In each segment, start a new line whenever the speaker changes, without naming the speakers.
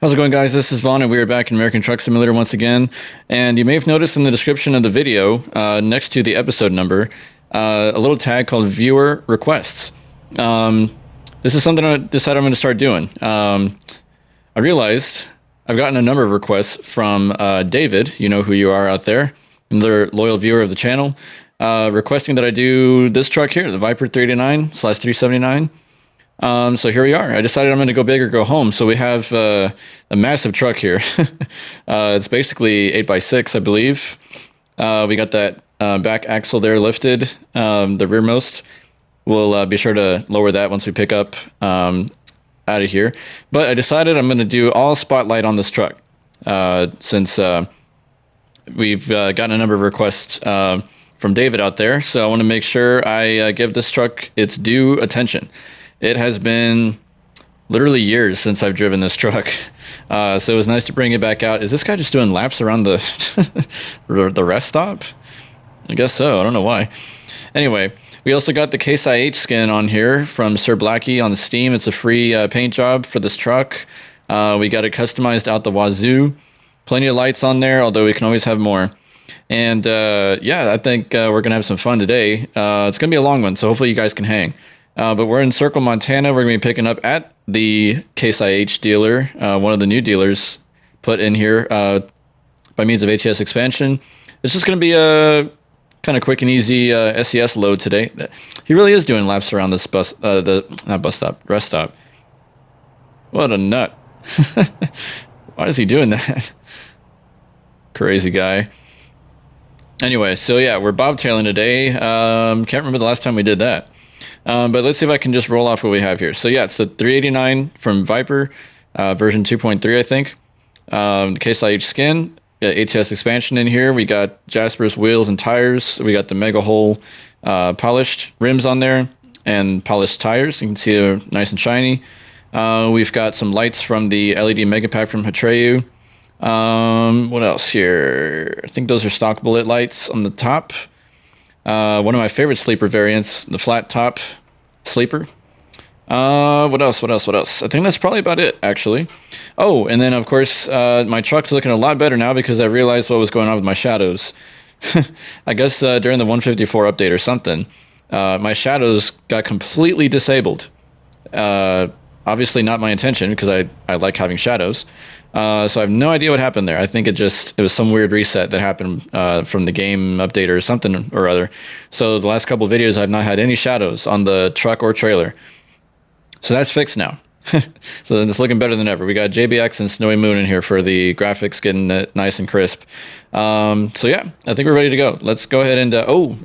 How's it going, guys? This is Vaughn, and we are back in American Truck Simulator once again. And you may have noticed in the description of the video, next to the episode number, a little tag called Viewer Requests. This is something I decided I'm going to start doing. I realized I've gotten a number of requests from David, you know who you are out there, another loyal viewer of the channel, requesting that I do this truck here, the Viper 389/379. So here we are. I decided I'm going to go big or go home. So we have a massive truck here. It's basically 8x6, I believe. We got that back axle there lifted, the rearmost. We'll be sure to lower that once we pick up out of here. But I decided I'm going to do all spotlight on this truck since we've gotten a number of requests from David out there. So I want to make sure I give this truck its due attention. It has been literally years since I've driven this truck, so it was nice to bring it back out. Is this guy just doing laps around the the rest stop? I guess so. I don't know why. Anyway, we also got the Case IH skin on here from Sir Blackie on the Steam. It's a free paint job for this truck. We got it customized out the wazoo. Plenty of lights on there, although we can always have more. And yeah, I think we're going to have some fun today. It's going to be a long one, so hopefully you guys can hang. But we're in Circle, Montana. We're going to be picking up at the Case IH dealer, one of the new dealers put in here by means of ATS Expansion. It's just going to be a kind of quick and easy SES load today. He really is doing laps around this rest stop. What a nut. Why is he doing that? Crazy guy. Anyway, so yeah, we're bobtailing today. Can't remember the last time we did that. But let's see if I can just roll off what we have here. So yeah, it's the 389 from Viper, version 2.3, I think. The Case IH skin, ATS Expansion in here. We got Jasper's wheels and tires. We got the Mega Hole polished rims on there and polished tires. You can see they're nice and shiny. We've got some lights from the LED Mega Pack from Atreyu. What else here? I think those are stock bullet lights on the top. One of my favorite sleeper variants, the flat top sleeper. What else? I think that's probably about it, actually. Oh, and then, of course, my truck's looking a lot better now because I realized what was going on with my shadows. I guess during the 154 update or something, my shadows got completely disabled. Obviously not my intention because I like having shadows. So I have no idea what happened there. I think it was some weird reset that happened from the game update or something or other. So the last couple of videos, I've not had any shadows on the truck or trailer. So that's fixed now. So it's looking better than ever. We got JBX and Snowy Moon in here for the graphics, getting it nice and crisp. So yeah, I think we're ready to go. Let's go ahead and,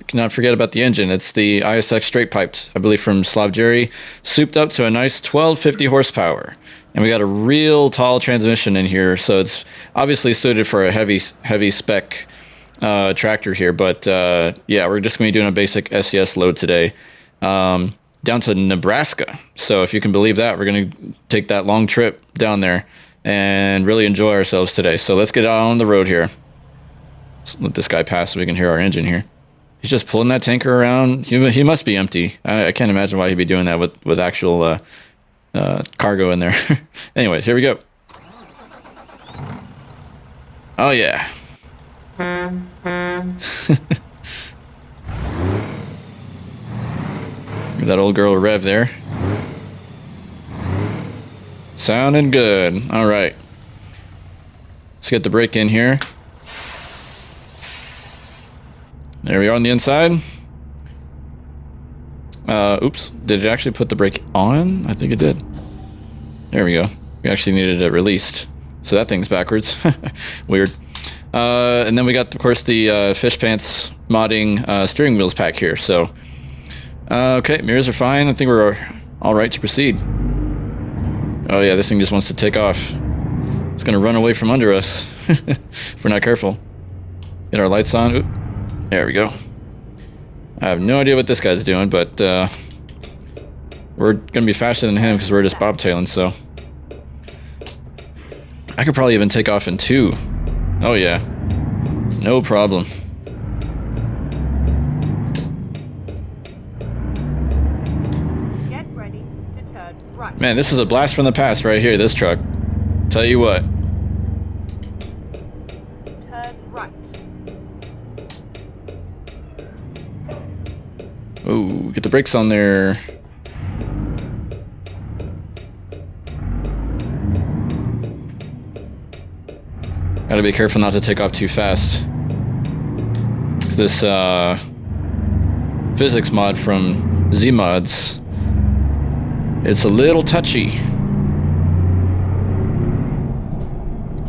cannot forget about the engine. It's the ISX straight piped, I believe from Slav Jerry, souped up to a nice 1250 horsepower. And we got a real tall transmission in here, so it's obviously suited for a heavy spec tractor here. But yeah, we're just going to be doing a basic SES load today down to Nebraska. So if you can believe that, we're going to take that long trip down there and really enjoy ourselves today. So let's get out on the road here. Let's let this guy pass so we can hear our engine here. He's just pulling that tanker around. He must be empty. I can't imagine why he'd be doing that with actual cargo in there. Anyways, here we go. Oh yeah. Give that old girl a rev there. Sounding good. All right. Let's get the brake in here. There we are on the inside. Oops, did it actually put the brake on? I think it did. There we go. We actually needed it released. So that thing's backwards. Weird. And then we got, of course, the Fish Pants modding steering wheels pack here. So, okay, mirrors are fine. I think we're all right to proceed. Oh yeah, this thing just wants to take off. It's gonna run away from under us if we're not careful. Get our lights on. Oop. There we go. I have no idea what this guy's doing, but we're gonna be faster than him because we're just bobtailing, so I could probably even take off in 2. Oh yeah, no problem. Get ready to turn right. Man, this is a blast from the past right here, this truck. Tell you what.
Turn right.
Ooh, get the brakes on there. Gotta be careful not to take off too fast. This physics mod from Z-Mods, it's a little touchy.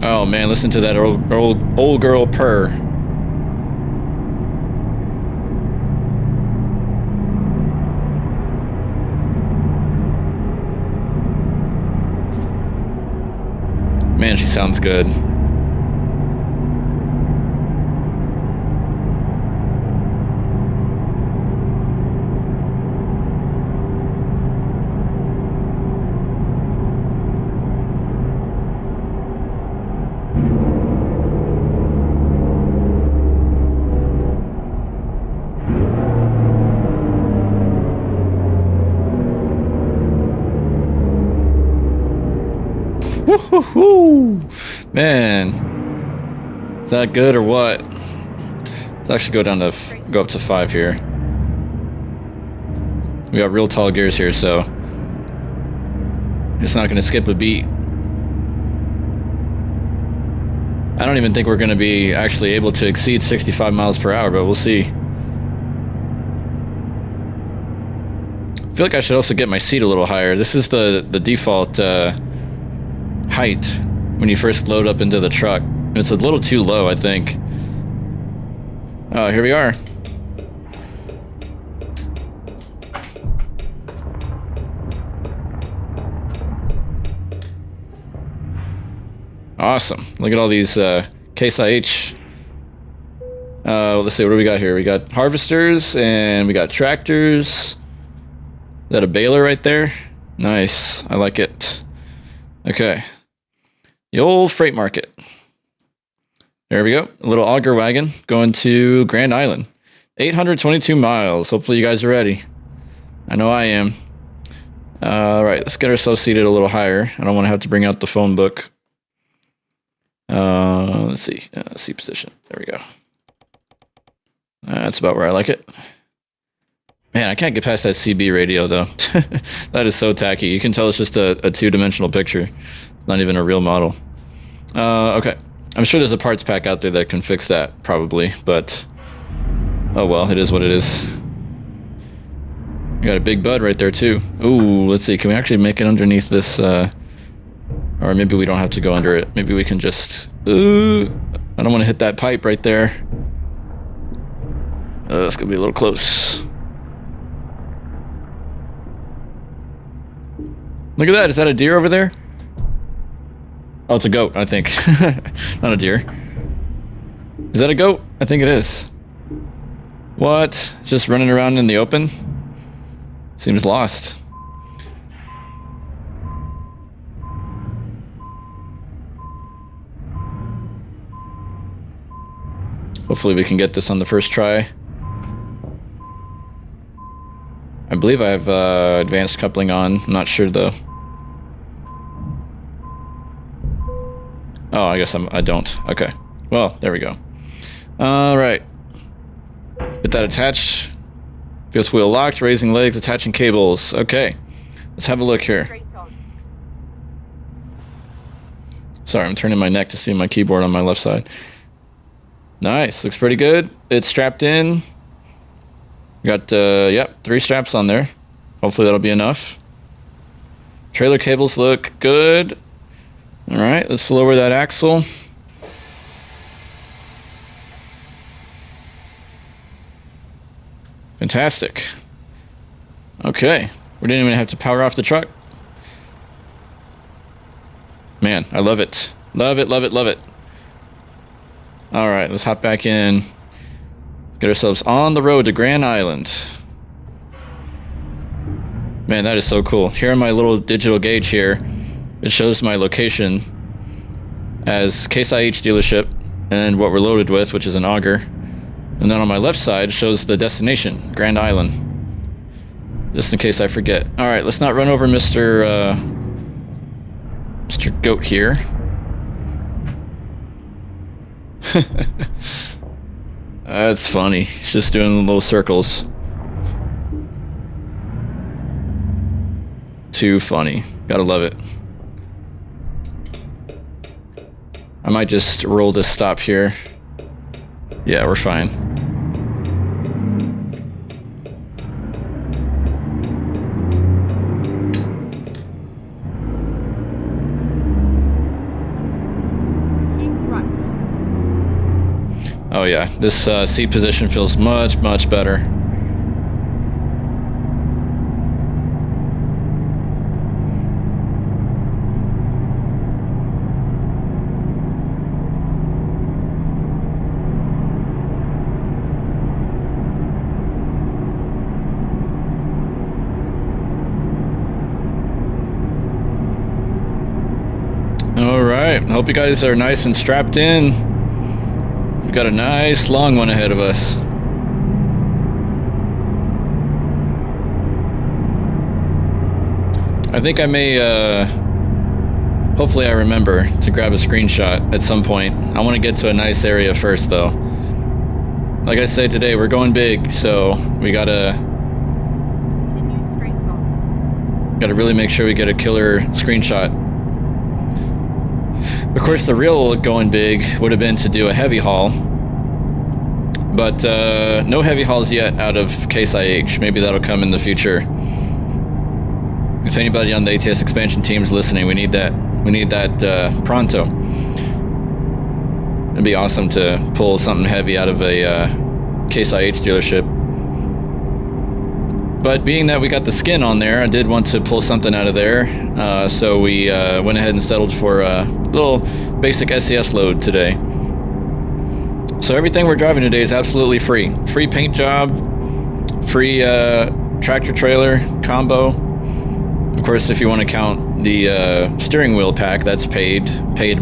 Oh man, listen to that old girl purr. Man, she sounds good. Woo-hoo-hoo! Man, is that good or what? Let's actually go up to 5 here. We got real tall gears here, so it's not going to skip a beat. I don't even think we're going to be actually able to exceed 65 miles per hour, but we'll see. I feel like I should also get my seat a little higher. This is the default height when you first load up into the truck. It's a little too low, I think. Oh, here we are. Awesome. Look at all these Case IH. Let's see, what do we got here? We got harvesters and we got tractors. Is that a baler right there? Nice. I like it. Okay. The old freight market. There we go. A little auger wagon going to Grand Island. 822 miles. Hopefully you guys are ready. I know I am. Alright, let's get ourselves seated a little higher. I don't want to have to bring out the phone book. Let's see. Seat position. There we go. That's about where I like it. Man, I can't get past that CB radio, though. That is so tacky. You can tell it's just a two-dimensional picture. Not even a real model. Okay. I'm sure there's a parts pack out there that can fix that, probably, but oh well, it is what it is. We got a big bud right there, too. Ooh, let's see. Can we actually make it underneath this, or maybe we don't have to go under it. Maybe we can just... I don't want to hit that pipe right there. That's going to be a little close. Look at that. Is that a deer over there? Oh, it's a goat, I think. Not a deer. Is that a goat? I think it is. What? It's just running around in the open? Seems lost. Hopefully we can get this on the first try. I believe I have advanced coupling on. I'm not sure though. Oh, I guess I don't. Okay. Well, there we go. All right. Get that attached. Fifth wheel locked, raising legs, attaching cables. Okay. Let's have a look here. Sorry, I'm turning my neck to see my keyboard on my left side. Nice. Looks pretty good. It's strapped in. We got, yep, 3 straps on there. Hopefully that'll be enough. Trailer cables look good. All right, let's lower that axle. Fantastic. Okay, we didn't even have to power off the truck. Man, I love it. Love it, love it, love it. All right, let's hop back in. Let's get ourselves on the road to Grand Island. Man, that is so cool. Here on my little digital gauge here, it shows my location as Case IH dealership and what we're loaded with, which is an auger. And then on my left side shows the destination, Grand Island. Just in case I forget. All right, let's not run over Mr. Mr. Goat here. That's funny. He's just doing little circles. Too funny. Gotta love it. I might just roll this stop here. Yeah, we're fine. Oh yeah, this seat position feels much, much better. All right, hope you guys are nice and strapped in. We've got a nice long one ahead of us. I think I may, hopefully I remember to grab a screenshot at some point. I want to get to a nice area first though. Like I said today, we're going big, so we gotta really make sure we get a killer screenshot. Of course, the real going big would have been to do a heavy haul, but no heavy hauls yet out of Case IH. Maybe that'll come in the future. If anybody on the ATS Expansion team is listening, we need that. We need that pronto. It'd be awesome to pull something heavy out of a Case IH dealership. But being that we got the skin on there, I did want to pull something out of there, so we went ahead and settled for a little basic SCS load today. So everything we're driving today is absolutely free. Free paint job, free tractor trailer combo. Of course, if you want to count the steering wheel pack, that's paid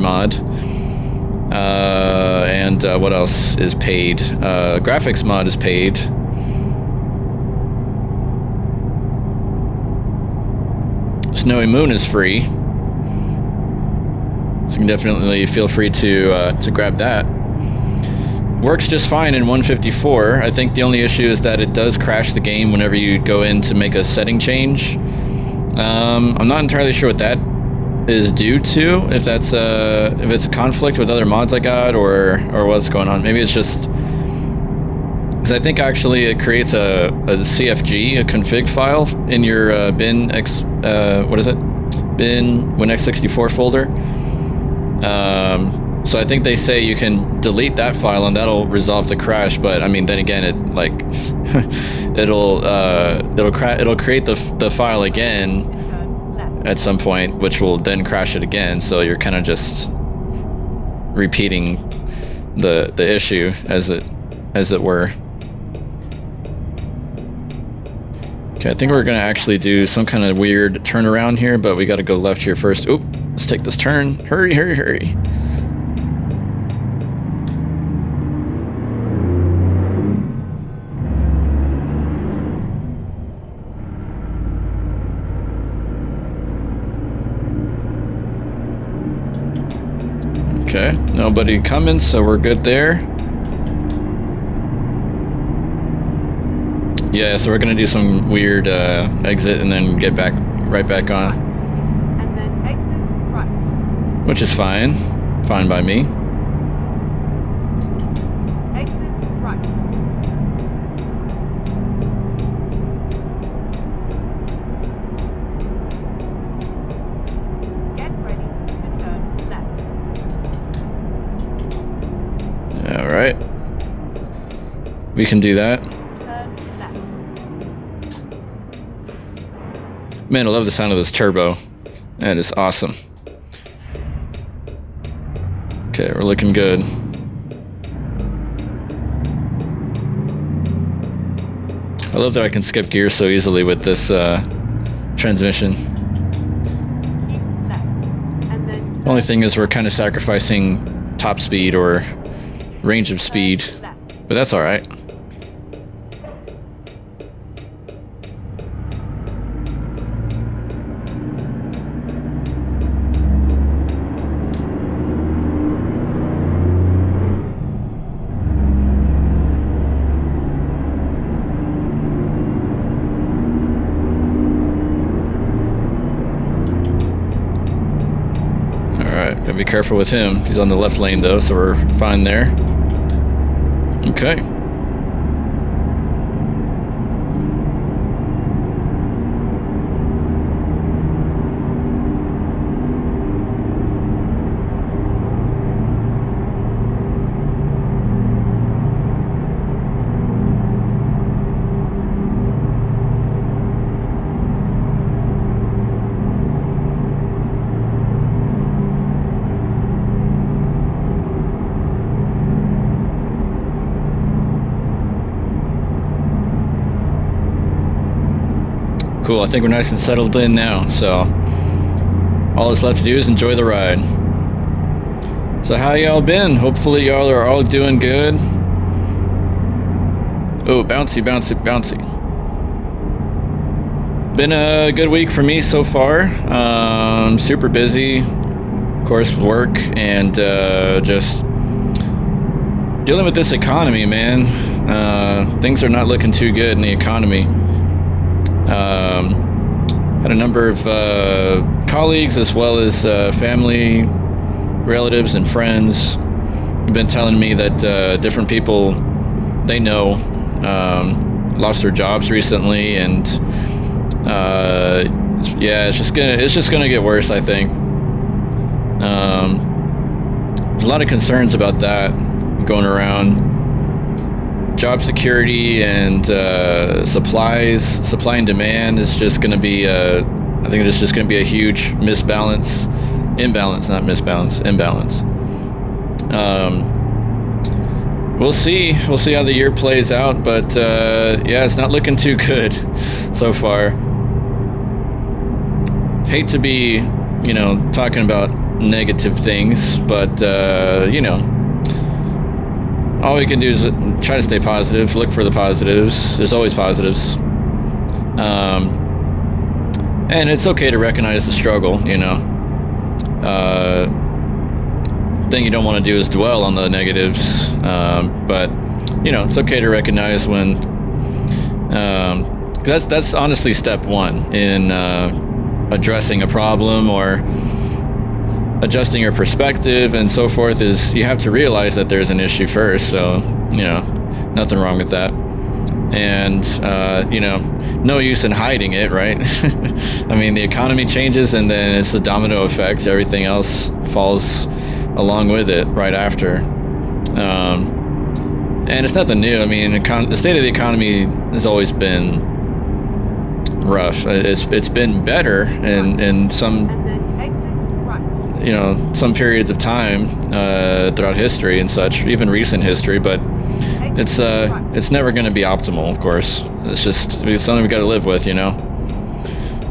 mod. And what else is paid? Graphics mod is paid. Snowy Moon is free, so you can definitely feel free to grab that. Works just fine in 154. I think the only issue is that it does crash the game whenever you go in to make a setting change. I'm not entirely sure what that is due to. If that's if it's a conflict with other mods I got, or what's going on. Maybe it's just because I think actually it creates a CFG, a config file in your bin what is it? Bin Win-X64 folder. So I think they say you can delete that file and that'll resolve the crash. But I mean, then again, it like it'll create the file again at some point, which will then crash it again. So you're kind of just repeating the issue as it were. Okay, I think we're gonna actually do some kind of weird turnaround here, but we gotta go left here first. Oop, let's take this turn. Hurry, hurry, hurry. Okay, nobody coming, so we're good there. Yeah, so we're gonna do some weird exit and then get back right back on.
And then exit right.
Which is fine. Fine by me.
Exit right. Get ready to turn left.
Alright. We can do that. Man, I love the sound of this turbo. That is awesome. Okay, we're looking good. I love that I can skip gears so easily with this transmission.
Keep left. And then
The only thing is we're kind of sacrificing top speed or range of speed, but that's alright. Alright, gotta be careful with him. He's on the left lane though, so we're fine there. Okay. Cool, I think we're nice and settled in now, so all that's left to do is enjoy the ride. So how y'all been? Hopefully y'all are all doing good. Oh, bouncy, bouncy, bouncy. Been a good week for me so far. Super busy, of course, with work and just dealing with this economy, man. Things are not looking too good in the economy. Had a number of colleagues as well as family, relatives, and friends have been telling me that different people they know lost their jobs recently, and yeah, it's just gonna get worse, I think. There's a lot of concerns about that going around. Job security and supply and demand is just going to be I think it's just going to be a huge imbalance. We'll see how the year plays out, but yeah, it's not looking too good so far. Hate to be, talking about negative things, but all we can do is try to stay positive, look for the positives. There's always positives. And it's okay to recognize the struggle, thing you don't want to do is dwell on the negatives. But, it's okay to recognize when... that's honestly step one in addressing a problem or adjusting your perspective and so forth, is you have to realize that there's an issue first. So, nothing wrong with that. And, no use in hiding it, right? I mean, the economy changes and then it's a domino effect. Everything else falls along with it right after. And it's nothing new. I mean, the state of the economy has always been rough. It's been better in some... some periods of time throughout history and such, even recent history, but it's never going to be optimal, of course. It's something we got to live with,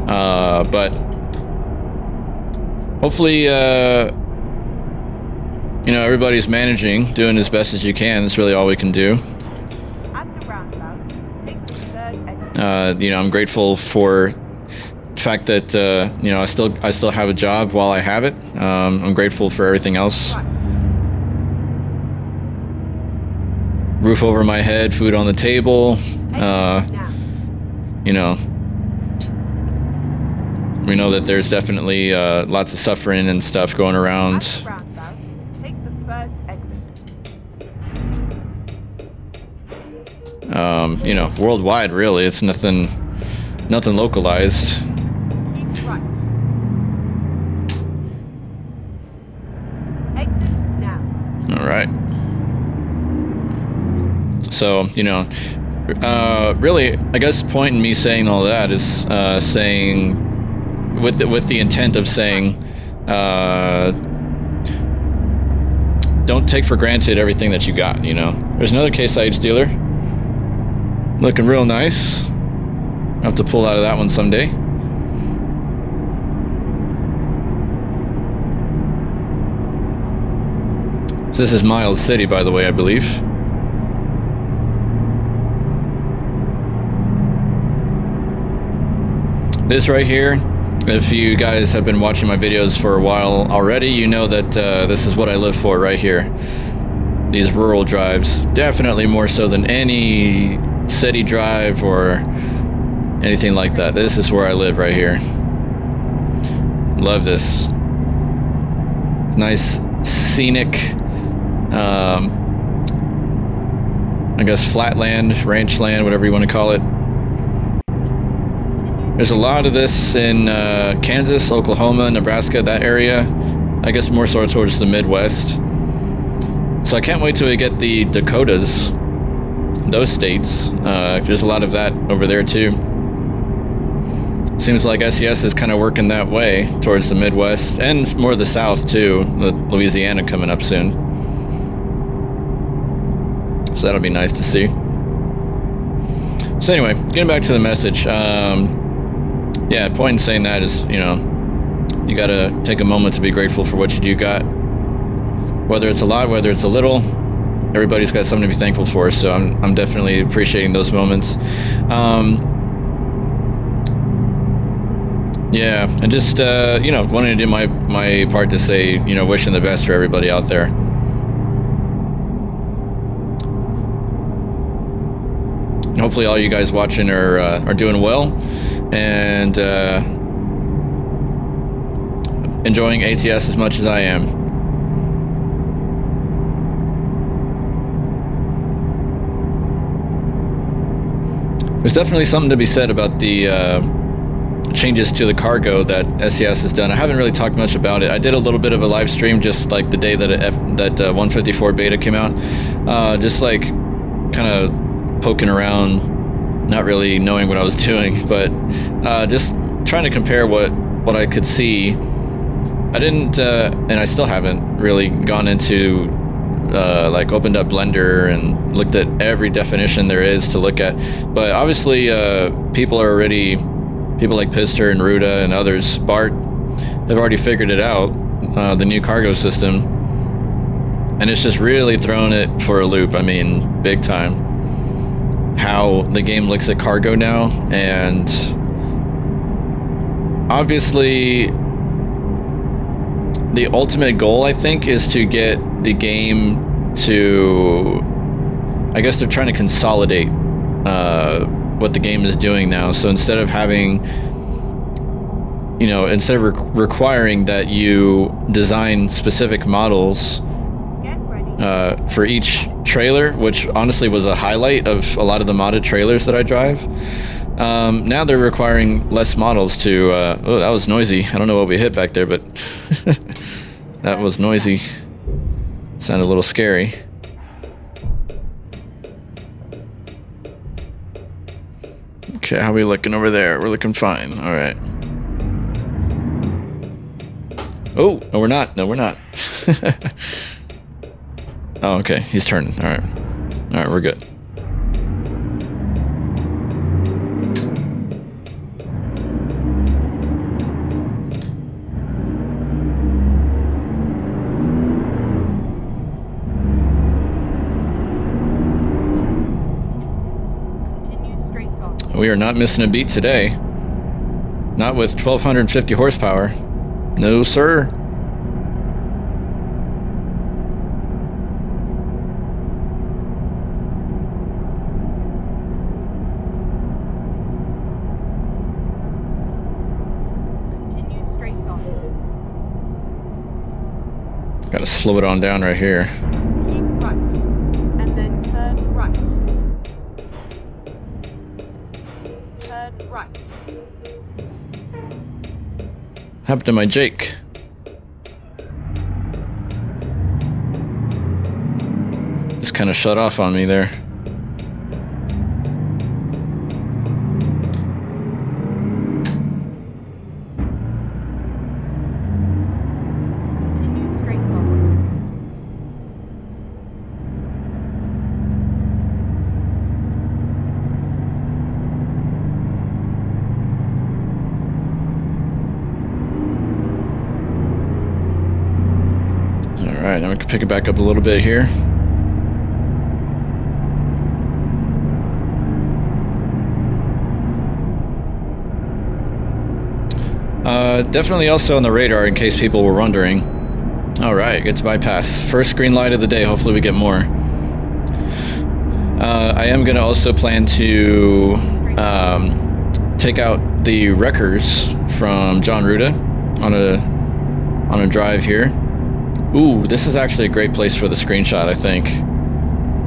but hopefully, everybody's managing, doing as best as you can. That's really all we can do. I'm grateful for the fact that I still have a job while I have it. I'm grateful for everything else. Roof over my head, food on the table. We know that there's definitely lots of suffering and stuff going around.
Take the first exit.
Worldwide, really. It's nothing localized.
Keep right. Exit now.
All right. So, really, I guess the point in me saying all that is saying, with the intent of saying, don't take for granted everything that you got, There's another Case IH dealer. Looking real nice. I'll have to pull out of that one someday. So this is Miles City, by the way, I believe. This right here, if you guys have been watching my videos for a while already, you know that this is what I live for right here. These rural drives. Definitely more so than any city drive or anything like that. This is where I live right here. Love this. nice scenic, I guess flatland, ranch land, whatever you want to call it. There's a lot of this in Kansas, Oklahoma, Nebraska, that area. I guess more so towards the Midwest. So I can't wait till we get the Dakotas, those states. There's a lot of that over there too. Seems like SES is kind of working that way towards the Midwest and more the South too, with Louisiana coming up soon. So that'll be nice to see. So anyway, getting back to the message. Yeah, point in saying that is, you know, you gotta take a moment to be grateful for what you do got. Whether it's a lot, whether it's a little, everybody's got something to be thankful for. So I'm definitely appreciating those moments. Yeah, and just you know, wanting to do my part to say, you know, wishing the best for everybody out there. Hopefully all you guys watching are doing well and enjoying ATS as much as I am. There's definitely something to be said about the changes to the cargo that SES has done. I haven't really talked much about it. I did a little bit of a live stream just like the day that 154 beta came out, just like kind of poking around, not really knowing what I was doing, but just trying to compare what I could see. I didn't, and I still haven't really gone into like opened up Blender and looked at every definition there is to look at. But obviously, people like Pister and Ruda and others, Bart, have already figured it out, the new cargo system, and it's just really thrown it for a loop. I mean, big time. How the game looks at cargo now, and obviously the ultimate goal, I think, is to get the game to, I guess they're trying to consolidate what the game is doing now. So instead of having, you know, instead of requiring that you design specific models for each trailer, which honestly was a highlight of a lot of the modded trailers that I drive, now they're requiring less models to oh, that was noisy. I don't know what we hit back there, but that was noisy. Sounded a little scary. Okay, how are we looking over there? We're looking fine. All right. Oh, no, we're not. No, we're not. Oh, okay. He's turning. All right. All right, we're good. We are not missing a beat today. Not with 1,250 horsepower. No, sir. Gotta slow it on down right here.
Keep right, and then turn right. Turn right.
Happened to my Jake? Just kind of shut off on me there.
Continue straight forward.
Alright, I'm gonna pick it back up a little bit here. Definitely also on the radar in case people were wondering. Alright, gets bypass. First green light of the day, hopefully we get more. I am gonna also plan to take out the wreckers from John Ruda on a drive here. Ooh, this is actually a great place for the screenshot, I think.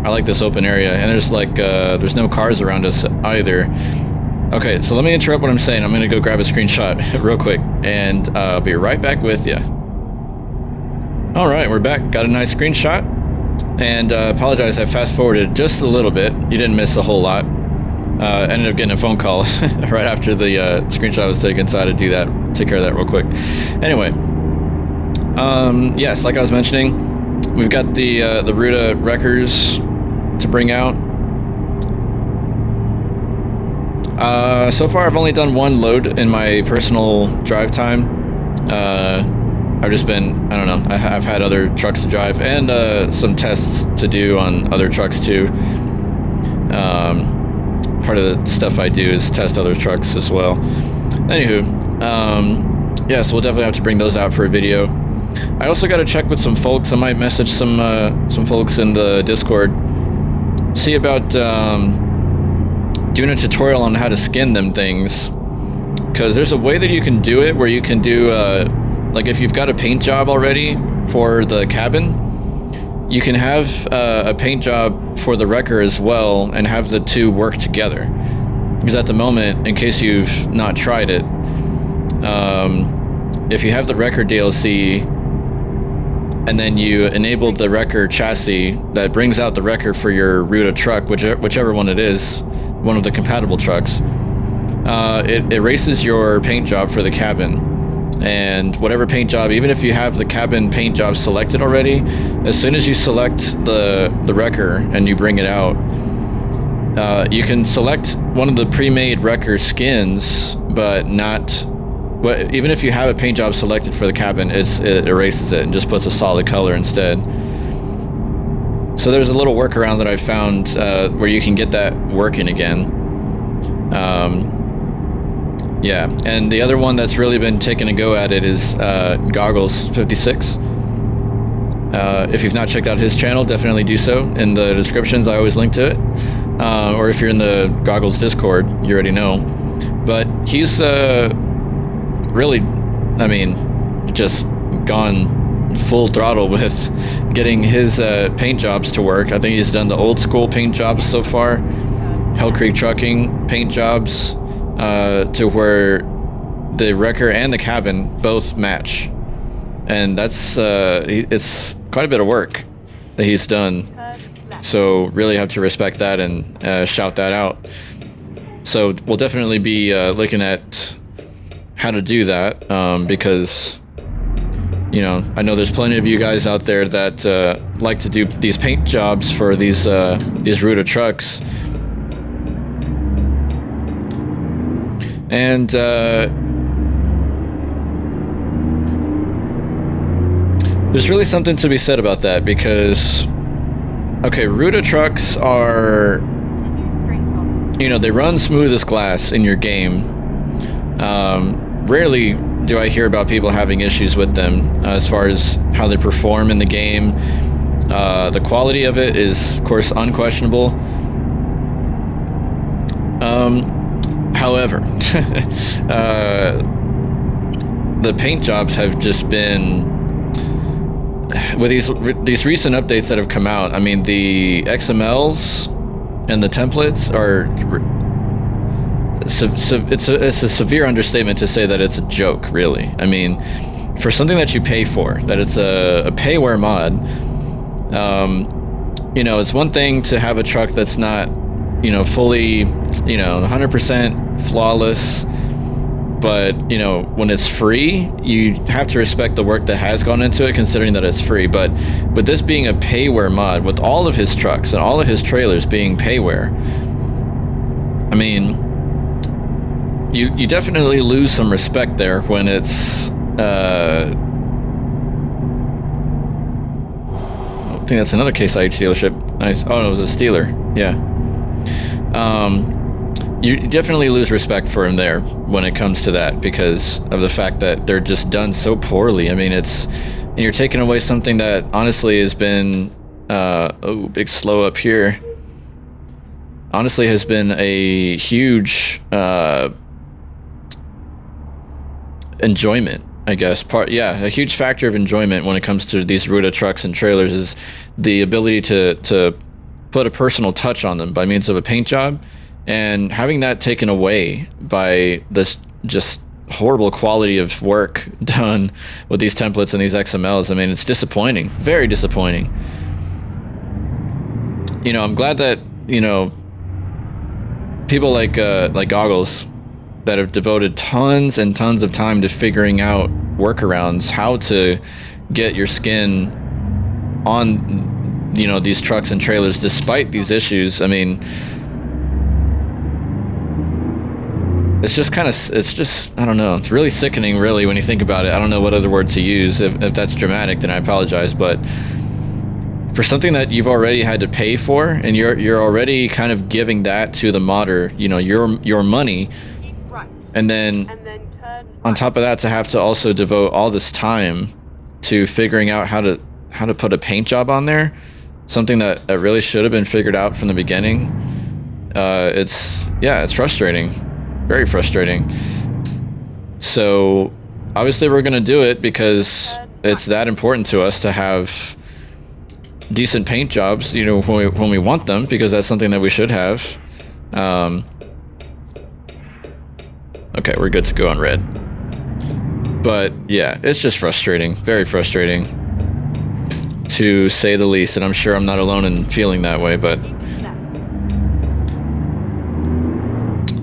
I like this open area, and there's like, there's no cars around us either. Okay, so let me interrupt what I'm saying. I'm gonna go grab a screenshot real quick, and I'll be right back with you. All right, we're back. Got a nice screenshot, and apologize, I fast forwarded just a little bit. You didn't miss a whole lot. Ended up getting a phone call right after the screenshot was taken, so I had to do that, take care of that real quick. Anyway, yes, like I was mentioning, we've got the Ruta wreckers to bring out. So far I've only done one load in my personal drive time. I've just been, I don't know, I've had other trucks to drive, and some tests to do on other trucks too. Part of the stuff I do is test other trucks as well. Anywho, yeah, so we'll definitely have to bring those out for a video. I also got to check with some folks. I might message some folks in the Discord, see about doing a tutorial on how to skin them things, because there's a way that you can do it where you can do like if you've got a paint job already for the cabin, you can have a paint job for the wrecker as well and have the two work together. Because at the moment, in case you've not tried it, if you have the wrecker DLC and then you enable the wrecker chassis that brings out the wrecker for your Ruta truck, whichever one it is, one of the compatible trucks, it erases your paint job for the cabin. And whatever paint job, even if you have the cabin paint job selected already, as soon as you select the wrecker and you bring it out, you can select one of the pre-made wrecker skins, but not... even if you have a paint job selected for the cabin, it erases it and just puts a solid color instead. So there's a little workaround that I found where you can get that working again. Yeah, and the other one that's really been taking a go at it is Goggles 56. If you've not checked out his channel, definitely do so. In the descriptions, I always link to it. Or if you're in the Goggles Discord, you already know. But he's really, I mean, just gone full throttle with getting his paint jobs to work. I think he's done the old school paint jobs so far, Hell Creek Trucking paint jobs, to where the wrecker and the cabin both match, and that's it's quite a bit of work that he's done. So really have to respect that and shout that out. So we'll definitely be looking at how to do that, because you know, I know there's plenty of you guys out there that like to do these paint jobs for these Ruta trucks. And there's really something to be said about that, because okay, Ruta trucks are, you know, they run smooth as glass in your game. Rarely do I hear about people having issues with them as far as how they perform in the game. The quality of it is, of course, unquestionable. However, the paint jobs have just been, with these recent updates that have come out, I mean, the XMLs and the templates are, it's a severe understatement to say that it's a joke, really. I mean, for something that you pay for, that it's a payware mod, you know, it's one thing to have a truck that's not, you know, fully, you know, 100% flawless, but, you know, when it's free, you have to respect the work that has gone into it, considering that it's free. But with this being a payware mod, with all of his trucks and all of his trailers being payware, I mean, you definitely lose some respect there when it's, I think that's another Case IH dealership. Nice. Oh no, it was a Steeler. Yeah. You definitely lose respect for him there when it comes to that, because of the fact that they're just done so poorly. I mean, and you're taking away something that honestly has been, oh, big slow up here. Honestly has been a huge, enjoyment I guess a huge factor of enjoyment when it comes to these Ruta trucks and trailers is the ability to put a personal touch on them by means of a paint job, and having that taken away by this just horrible quality of work done with these templates and these XMLs. I mean, it's disappointing, very disappointing. You know, I'm glad that, you know, people like Goggles that have devoted tons and tons of time to figuring out workarounds, how to get your skin on, you know, these trucks and trailers despite these issues. I mean, it's just I don't know, it's really sickening, really, when you think about it. I don't know what other word to use. If that's dramatic, then I apologize, but for something that you've already had to pay for, and you're already kind of giving that to the modder, you know, your money, and then turn on top of that, to have to also devote all this time to figuring out how to put a paint job on there, something that really should have been figured out from the beginning. It's frustrating, very frustrating. So obviously we're gonna do it because it's that important to us to have decent paint jobs, you know, when we want them, because that's something that we should have. Okay, we're good to go on red. But yeah, it's just frustrating, very frustrating, to say the least, and I'm sure I'm not alone in feeling that way, but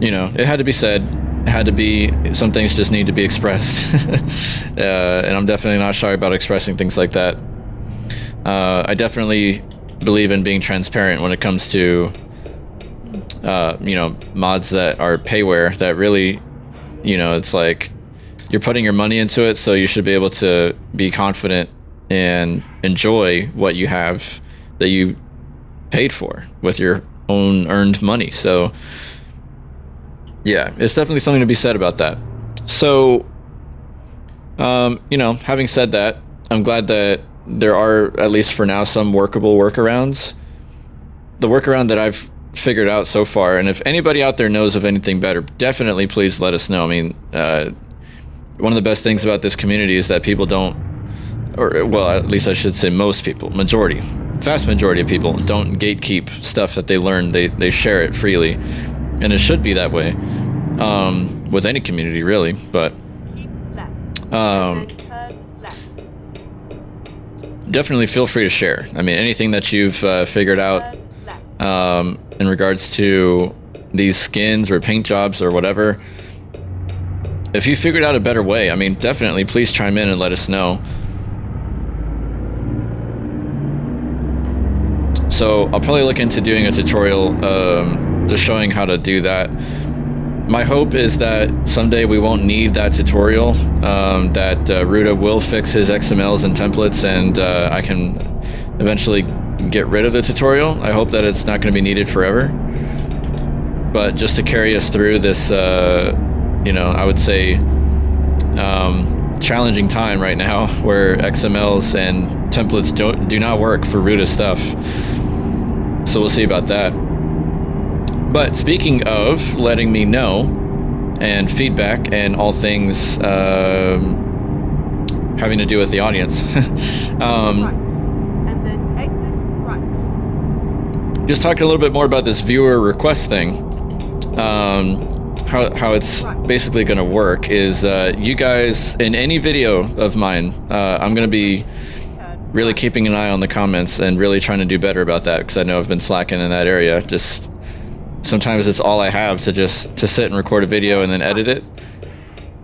you know, it had to be said. It had to be, some things just need to be expressed. And I'm definitely not shy about expressing things like that. I definitely believe in being transparent when it comes to, you know, mods that are payware, that really, you know, it's like you're putting your money into it, so you should be able to be confident and enjoy what you have that you paid for with your own earned money. So yeah, it's definitely something to be said about that. So, you know, having said that, I'm glad that there are, at least for now, some workable workarounds. The workaround that I've figured out so far, and if anybody out there knows of anything better, definitely please let us know. I mean, one of the best things about this community is that people don't, or well, at least I should say most people, vast majority of people don't gatekeep stuff that they learn. They share it freely, and it should be that way with any community, really. But definitely feel free to share. I mean, anything that you've figured out in regards to these skins or paint jobs or whatever. If you figured out a better way, I mean, definitely please chime in and let us know. So I'll probably look into doing a tutorial just showing how to do that. My hope is that someday we won't need that tutorial, that Ruta will fix his XMLs and templates, and I can eventually get rid of the tutorial. I hope that it's not going to be needed forever. But just to carry us through this, you know, I would say challenging time right now, where XMLs and templates do not work for Ruta stuff. So we'll see about that. But speaking of letting me know, and feedback, and all things having to do with the audience,
and then exit right.
just talking a little bit more about this viewer request thing. How it's basically going to work is you guys, in any video of mine, I'm going to be really keeping an eye on the comments and really trying to do better about that, because I know I've been slacking in that area. Just sometimes it's all I have to sit and record a video and then edit it.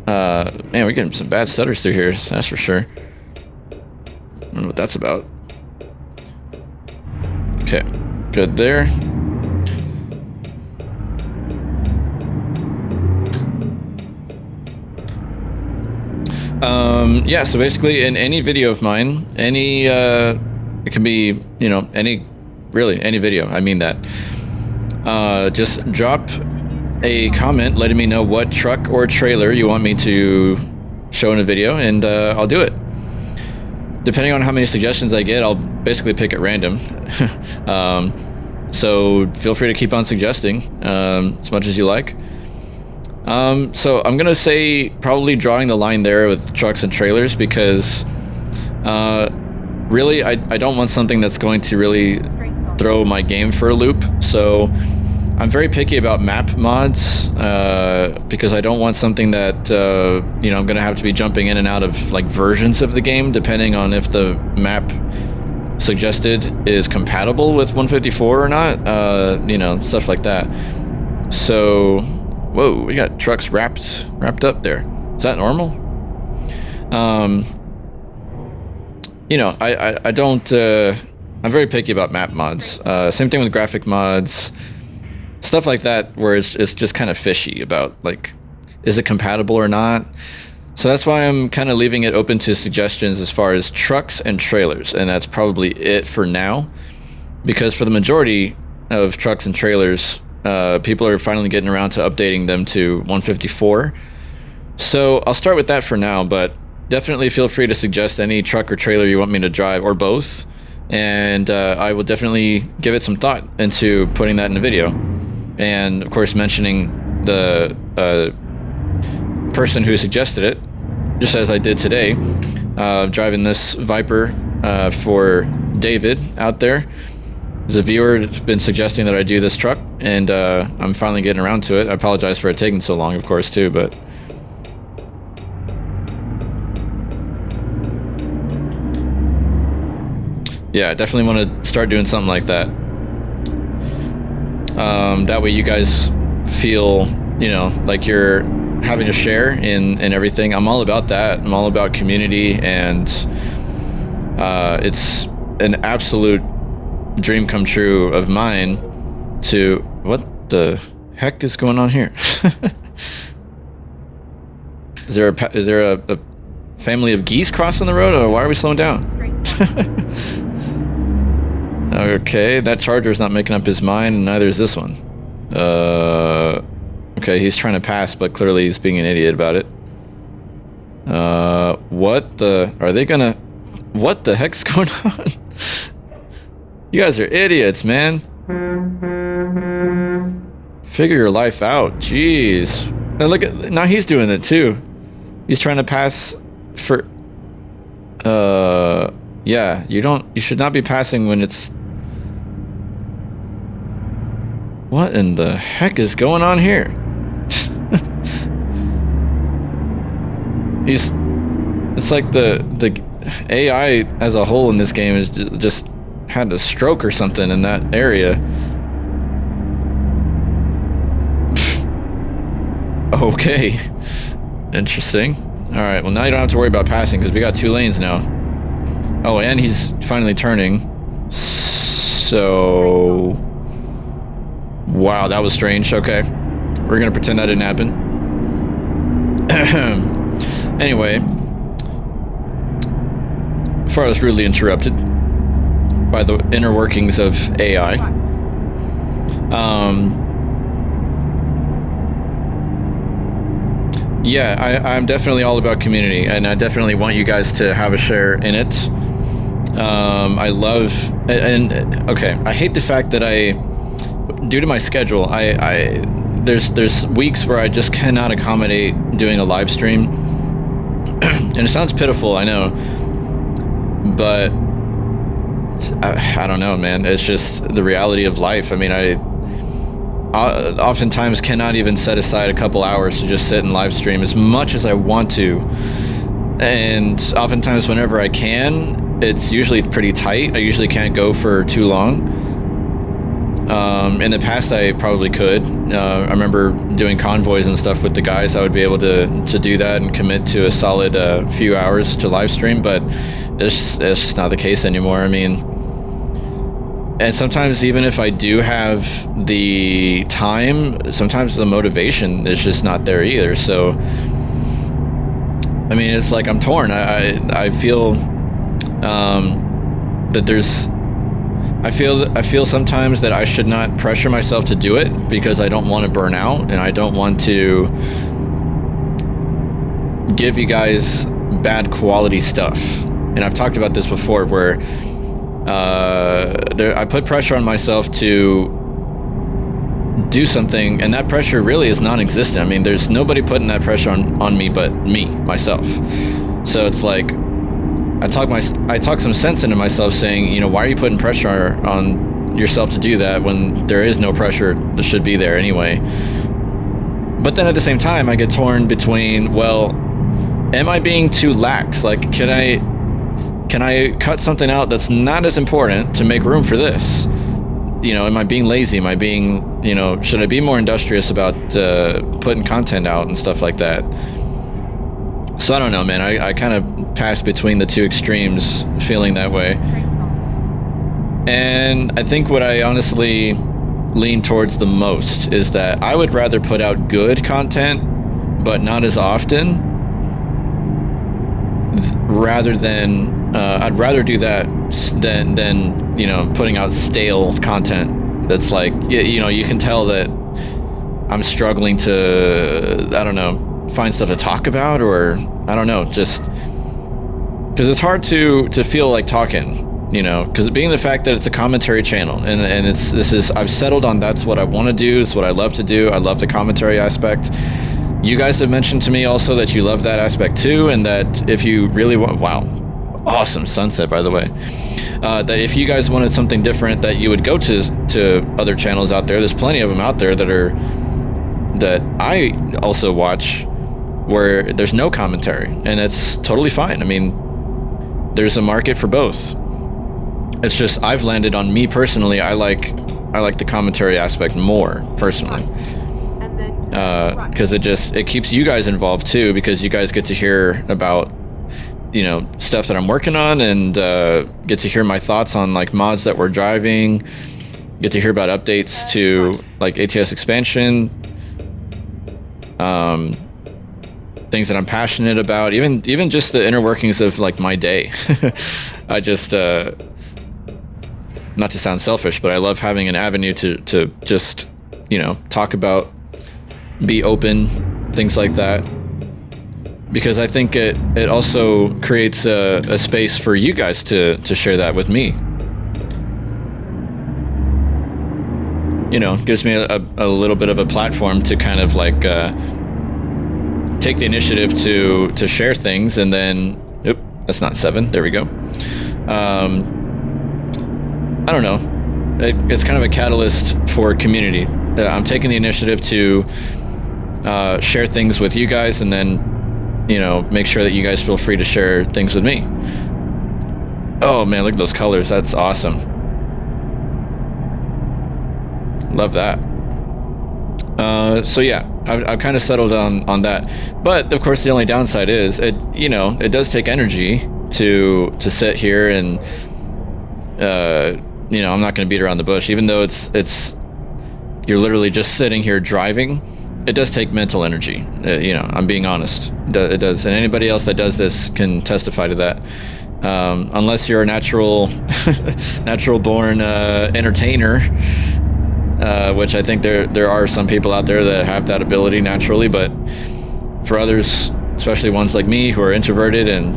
Man, we're getting some bad stutters through here, that's for sure. I don't know what that's about. Okay, good there. Yeah, so basically in any video of mine, it can be, you know, any video, I mean that. Just drop a comment letting me know what truck or trailer you want me to show in a video, and I'll do it. Depending on how many suggestions I get, I'll basically pick at random. So feel free to keep on suggesting as much as you like. So I'm gonna say probably drawing the line there with trucks and trailers because really I don't want something that's going to really throw my game for a loop. So I'm very picky about map mods because I don't want something that you know, I'm gonna have to be jumping in and out of like versions of the game depending on if the map suggested is compatible with 154 or not, you know, stuff like that. So whoa, we got trucks wrapped up there. Is that normal? You know, I don't I'm very picky about map mods. Same thing with graphic mods, stuff like that, where it's just kind of fishy about like, is it compatible or not? So that's why I'm kind of leaving it open to suggestions as far as trucks and trailers, and that's probably it for now, because for the majority of trucks and trailers, people are finally getting around to updating them to 154. So I'll start with that for now, but definitely feel free to suggest any truck or trailer you want me to drive, or both, and I will definitely give it some thought into putting that in the video. And of course mentioning the person who suggested it, just as I did today, driving this Viper for David out there. There's a viewer that's been suggesting that I do this truck, and I'm finally getting around to it. I apologize for it taking so long, of course, too, but yeah, I definitely want to start doing something like that. That way you guys feel, you know, like you're having a share in everything. I'm all about that. I'm all about community, and it's an absolute dream come true of mine to... What the heck is going on here? Is there a family of geese crossing the road, or why are we slowing down? Okay, that Charger's not making up his mind, and neither is this one. Okay, he's trying to pass, but clearly he's being an idiot about it. What the... Are they gonna... What the heck's going on? You guys are idiots, man. Figure your life out. Jeez. Now look at... Now he's doing it, too. He's trying to pass for... Yeah, you should not be passing when it's... What in the heck is going on here? It's like the AI as a whole in this game is just had a stroke or something in that area. Okay. Interesting. Alright, well now you don't have to worry about passing because we got 2 lanes now. Oh, and he's finally turning. So... Wow, that was strange. Okay. We're gonna pretend that didn't happen. Anyway. Before I was rudely interrupted by the inner workings of AI. Yeah, I'm definitely all about community, and I definitely want you guys to have a share in it. I love... And okay, I hate the fact that due to my schedule, there's weeks where I just cannot accommodate doing a live stream, and it sounds pitiful, I know, but I don't know, man. It's just the reality of life. I mean, I oftentimes cannot even set aside a couple hours to just sit and live stream as much as I want to, and oftentimes whenever I can, it's usually pretty tight. I usually can't go for too long. In the past, I probably could. I remember doing convoys and stuff with the guys. I would be able to do that and commit to a solid few hours to live stream, but it's just not the case anymore. I mean, and sometimes even if I do have the time, sometimes the motivation is just not there either. So, I mean, it's like I'm torn. I feel that there's... I feel sometimes that I should not pressure myself to do it because I don't want to burn out, and I don't want to give you guys bad quality stuff. And I've talked about this before, where I put pressure on myself to do something, and that pressure really is non-existent. I mean, there's nobody putting that pressure on me but me, myself. So it's like, I talk some sense into myself saying, you know, why are you putting pressure on yourself to do that when there is no pressure that should be there anyway? But then at the same time, I get torn between, well, am I being too lax? Like, can I cut something out that's not as important to make room for this? You know, am I being lazy? Am I being, you know, should I be more industrious about putting content out and stuff like that? So I don't know, man. I kind of pass between the two extremes, feeling that way. And I think what I honestly lean towards the most is that I would rather put out good content, but not as often, rather than I'd rather do that than you know, putting out stale content that's like, you know, you can tell that I'm struggling to, I don't know, find stuff to talk about, or I don't know, just because it's hard to feel like talking, you know, because being the fact that it's a commentary channel, and I've settled on that's what I want to do, it's what I love to do. I love the commentary aspect. You guys have mentioned to me also that you love that aspect too, and that if you really want, wow, awesome sunset, by the way, that if you guys wanted something different, that you would go to other channels out there. There's plenty of them out there that I also watch where there's no commentary, and it's totally fine. I mean, there's a market for both. It's just I've landed on, me personally, I like the commentary aspect more personally. Because it keeps you guys involved too, because you guys get to hear about, you know, stuff that I'm working on, and get to hear my thoughts on like mods that we're driving, get to hear about updates to like ATS Expansion, things that I'm passionate about, even just the inner workings of like my day. I just not to sound selfish, but I love having an avenue to just, you know, talk about, be open, things like that, because I think it also creates a space for you guys to share that with me. You know, gives me a little bit of a platform to kind of like take the initiative to share things, and then, oop, that's not 7, there we go. I don't know, it's kind of a catalyst for community. I'm taking the initiative to share things with you guys, and then, you know, make sure that you guys feel free to share things with me. Oh man, look at those colors, that's awesome. Love that. So yeah, I've kind of settled on that, but of course the only downside is it, you know, it does take energy to sit here, and you know, I'm not going to beat around the bush, even though it's you're literally just sitting here driving. It does take mental energy, you know, I'm being honest. It does, and anybody else that does this can testify to that. Unless you're a natural born entertainer, which I think there are some people out there that have that ability naturally, but for others, especially ones like me who are introverted and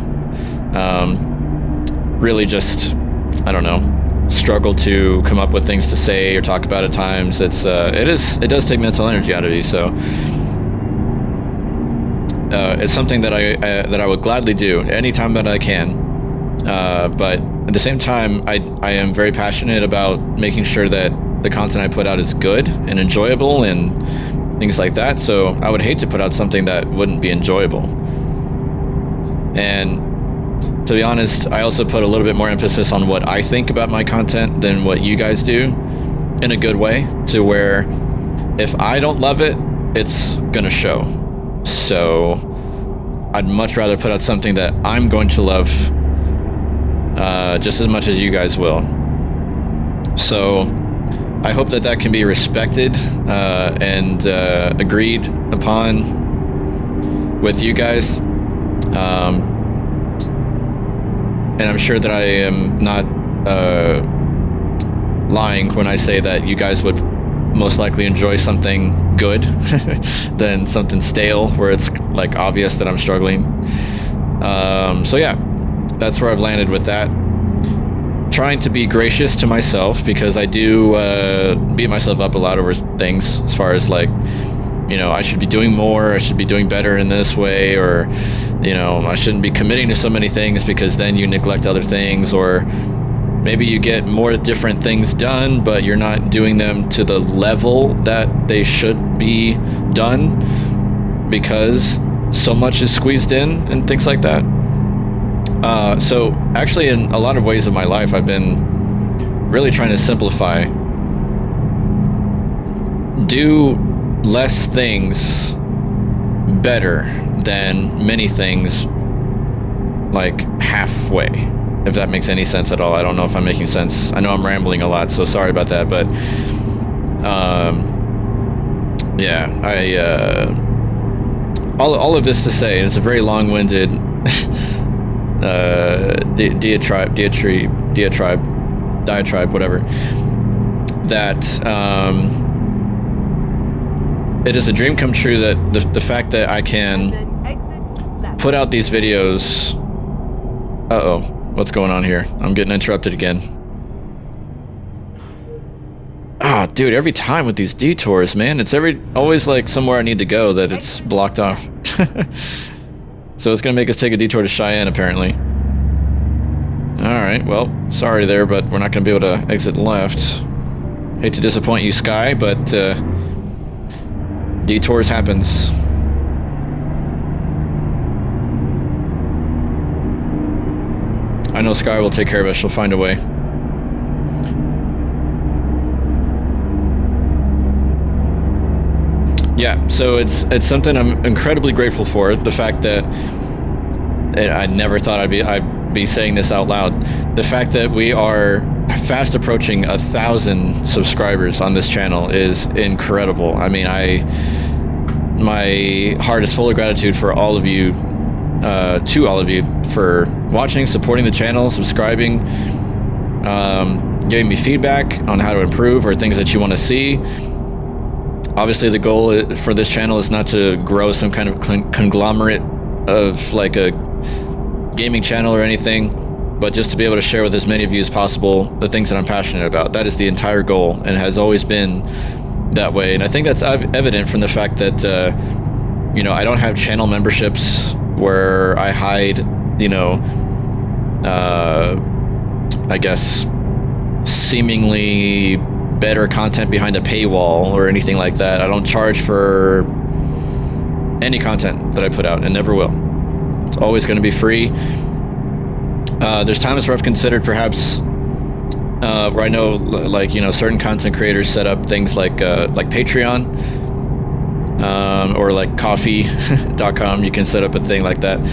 really just, I don't know, struggle to come up with things to say or talk about at times, it does take mental energy out of you. So it's something that I would gladly do anytime that I can, but at the same time, I am very passionate about making sure that the content I put out is good and enjoyable and things like that. So I would hate to put out something that wouldn't be enjoyable. And to be honest, I also put a little bit more emphasis on what I think about my content than what you guys do, in a good way, to where if I don't love it, it's gonna show. So I'd much rather put out something that I'm going to love just as much as you guys will. So I hope that can be respected and agreed upon with you guys. And I'm sure that I am not lying when I say that you guys would most likely enjoy something good than something stale where it's like obvious that I'm struggling. So yeah, that's where I've landed with that. trying to be gracious to myself, because I do beat myself up a lot over things, as far as like, you know, I should be doing more, I should be doing better in this way, or, you know, I shouldn't be committing to so many things because then you neglect other things, or maybe you get more different things done, but you're not doing them to the level that they should be done because so much is squeezed in and things like that. So actually, in a lot of ways of my life, I've been really trying to simplify. Do less things better than many things like halfway, if that makes any sense at all. I don't know if I'm making sense. I know I'm rambling a lot, so sorry about that, but yeah, all of this to say, and it's a very long-winded diatribe, whatever, that it is a dream come true that the fact that I can put out these videos. Uh-oh, what's going on here? I'm getting interrupted again. Oh, dude, every time with these detours, man, it's always like somewhere I need to go that it's blocked off. So it's gonna make us take a detour to Cheyenne, apparently. Alright, well, sorry there, but we're not gonna be able to exit left. Hate to disappoint you, Sky, but detours happens. I know Sky will take care of us. She'll find a way. Yeah, so it's something I'm incredibly grateful for. The fact that I never thought I'd be saying this out loud. The fact that we are fast approaching 1,000 subscribers on this channel is incredible. I mean, my heart is full of gratitude for all of you, to all of you, for watching, supporting the channel, subscribing, giving me feedback on how to improve or things that you want to see. Obviously, the goal for this channel is not to grow some kind of conglomerate of like a gaming channel or anything, but just to be able to share with as many of you as possible the things that I'm passionate about. That is the entire goal, and has always been that way. And I think that's evident from the fact that you know, I don't have channel memberships where I hide, you know, I guess seemingly better content behind a paywall or anything like that. I don't charge for any content that I put out, and never will. It's always going to be free. There's times where I've considered perhaps where I know, like, you know, certain content creators set up things like Patreon, or like coffee.com. You can set up a thing like that.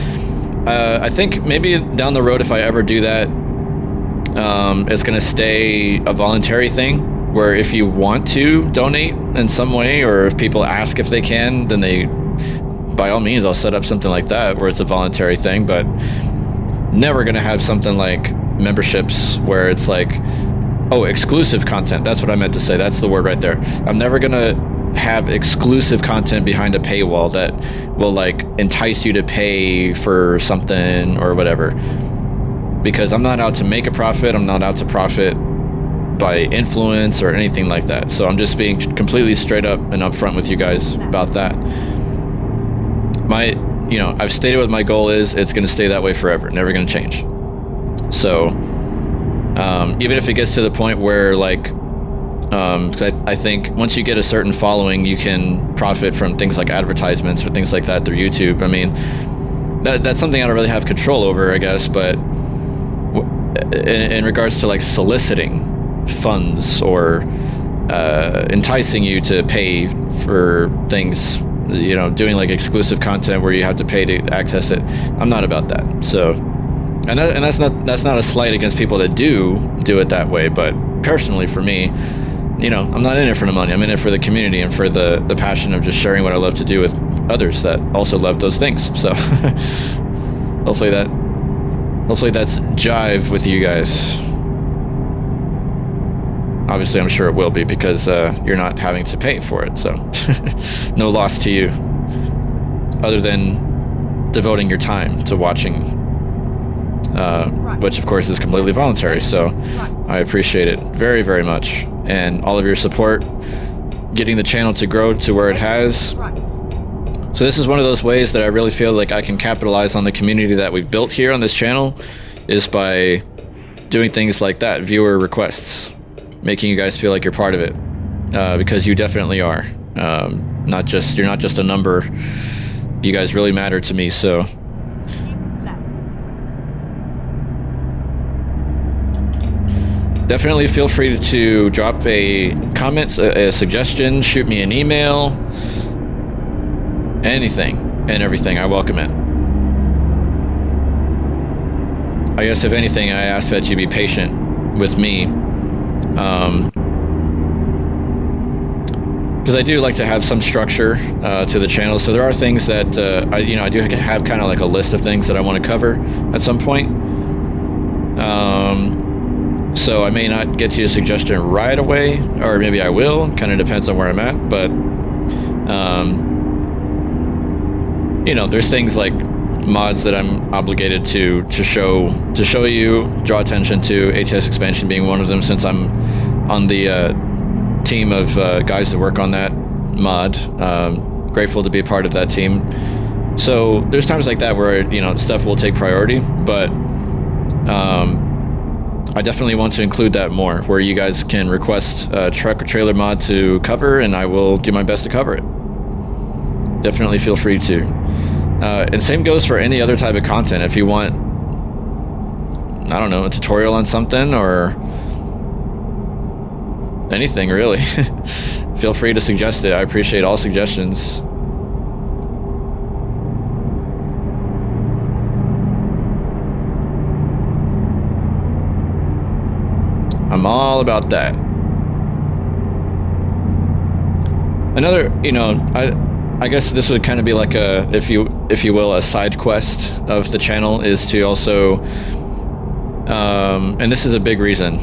I think maybe down the road, if I ever do that, it's going to stay a voluntary thing, where if you want to donate in some way, or if people ask if they can, then by all means, I'll set up something like that where it's a voluntary thing. But never going to have something like memberships where it's like, oh, exclusive content. That's what I meant to say. That's the word right there. I'm never going to have exclusive content behind a paywall that will like entice you to pay for something or whatever, because I'm not out to make a profit. I'm not out to profit by influence or anything like that. So I'm just being completely straight up and upfront with you guys about that. You know, I've stated what my goal is. It's going to stay that way forever, never going to change. So even if it gets to the point where, like, cause I think once you get a certain following, you can profit from things like advertisements or things like that through YouTube. I mean, that's something I don't really have control over, I guess. But in regards to like soliciting funds or enticing you to pay for things, you know, doing like exclusive content where you have to pay to access it, I'm not about that. So, and that's not a slight against people that do it that way, but personally for me, you know, I'm not in it for the money. I'm in it for the community and for the passion of just sharing what I love to do with others that also love those things. So hopefully that's jive with you guys. Obviously, I'm sure it will be, because you're not having to pay for it, so no loss to you, other than devoting your time to watching which of course is completely voluntary. So I appreciate it very, very much, and all of your support, getting the channel to grow to where it has. So this is one of those ways that I really feel like I can capitalize on the community that we've built here on this channel, is by doing things like that, viewer requests, making you guys feel like you're part of it, because you definitely are. You're not just a number. You guys really matter to me. So definitely feel free to drop a comment, a suggestion, shoot me an email, anything and everything. I welcome it. I guess if anything, I ask that you be patient with me, because I do like to have some structure to the channel. So there are things that I do have kind of like a list of things that I want to cover at some point. So I may not get to your suggestion right away, or maybe I will. Kind of depends on where I'm at. But there's things like mods that I'm obligated to show you, draw attention to. ATS Expansion being one of them, since I'm on the team of guys that work on that mod. Grateful to be a part of that team. So there's times like that where stuff will take priority, but I definitely want to include that more, where you guys can request a truck or trailer mod to cover, and I will do my best to cover it. Definitely feel free to. And same goes for any other type of content. If you want, I don't know, a tutorial on something or anything really, feel free to suggest it. I appreciate all suggestions. I'm all about that. Another, I guess this would kind of be like a, if you will, a side quest of the channel, is to also, and this is a big reason,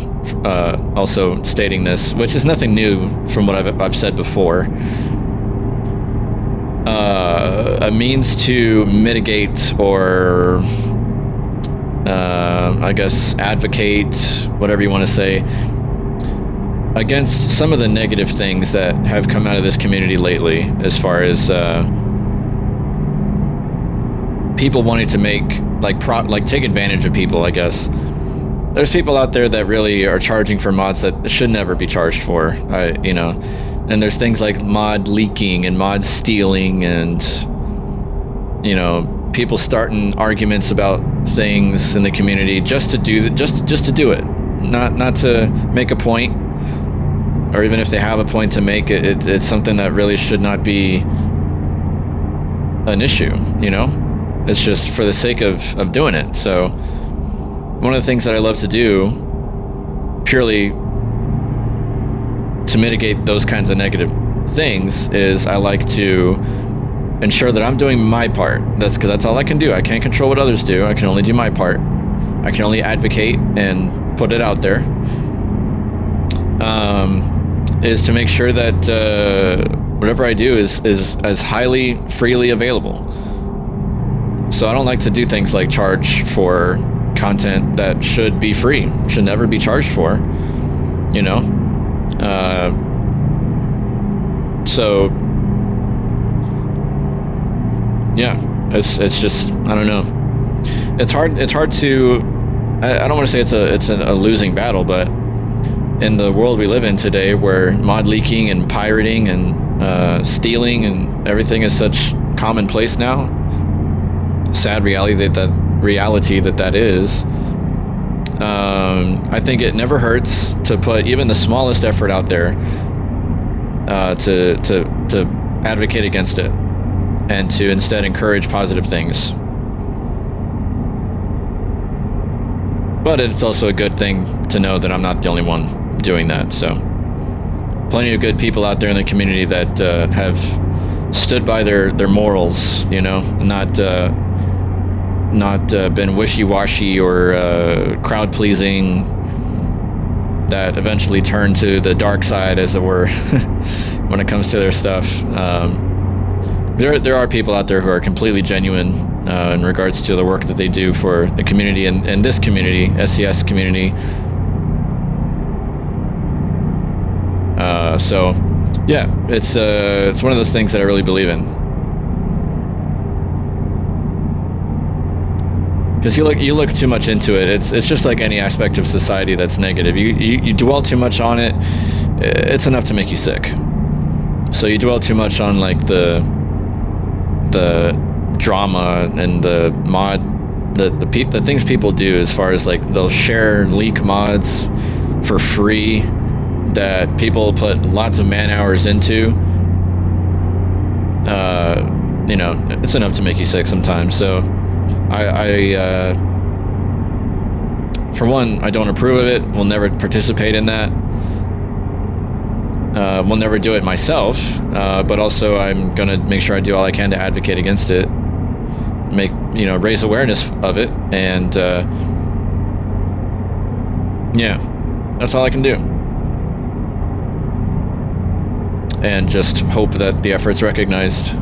also stating this, which is nothing new from what I've said before, a means to mitigate or, I guess, advocate, whatever you want to say, against some of the negative things that have come out of this community lately, as far as people wanting to make take advantage of people. I guess there's people out there that really are charging for mods that should never be charged for. And there's things like mod leaking and mod stealing, and people starting arguments about things in the community just to do it, not to make a point. Or even if they have a point to make, it's something that really should not be an issue, It's just for the sake of doing it. So one of the things that I love to do, purely to mitigate those kinds of negative things, is I like to ensure that I'm doing my part. That's because that's all I can do. I can't control what others do. I can only do my part. I can only advocate and put it out there. Is to make sure that whatever I do is as highly freely available. So I don't like to do things like charge for content that should be free, should never be charged for, so yeah, it's just, I don't know, it's hard to, I don't want to say it's a losing battle, but in the world we live in today, where mod leaking and pirating and stealing and everything is such commonplace now, sad reality that is, I think it never hurts to put even the smallest effort out there to advocate against it, and to instead encourage positive things. But it's also a good thing to know that I'm not the only one doing that. So plenty of good people out there in the community that have stood by their morals, not been wishy-washy or crowd pleasing, that eventually turn to the dark side, as it were, when it comes to their stuff. there are people out there who are completely genuine in regards to the work that they do for the community and this community, SCS community. So yeah, it's one of those things that I really believe in. Because you look too much into it, it's just like any aspect of society that's negative. You dwell too much on it, it's enough to make you sick. So you dwell too much on like the drama and the things people do, as far as like they'll share leak mods for free that people put lots of man hours into. You know, it's enough to make you sick sometimes. So I for one, I don't approve of it. We'll never participate in that. We'll never do it myself, but also I'm gonna make sure I do all I can to advocate against it, raise awareness of it, and yeah, that's all I can do. And just hope that the effort's recognized.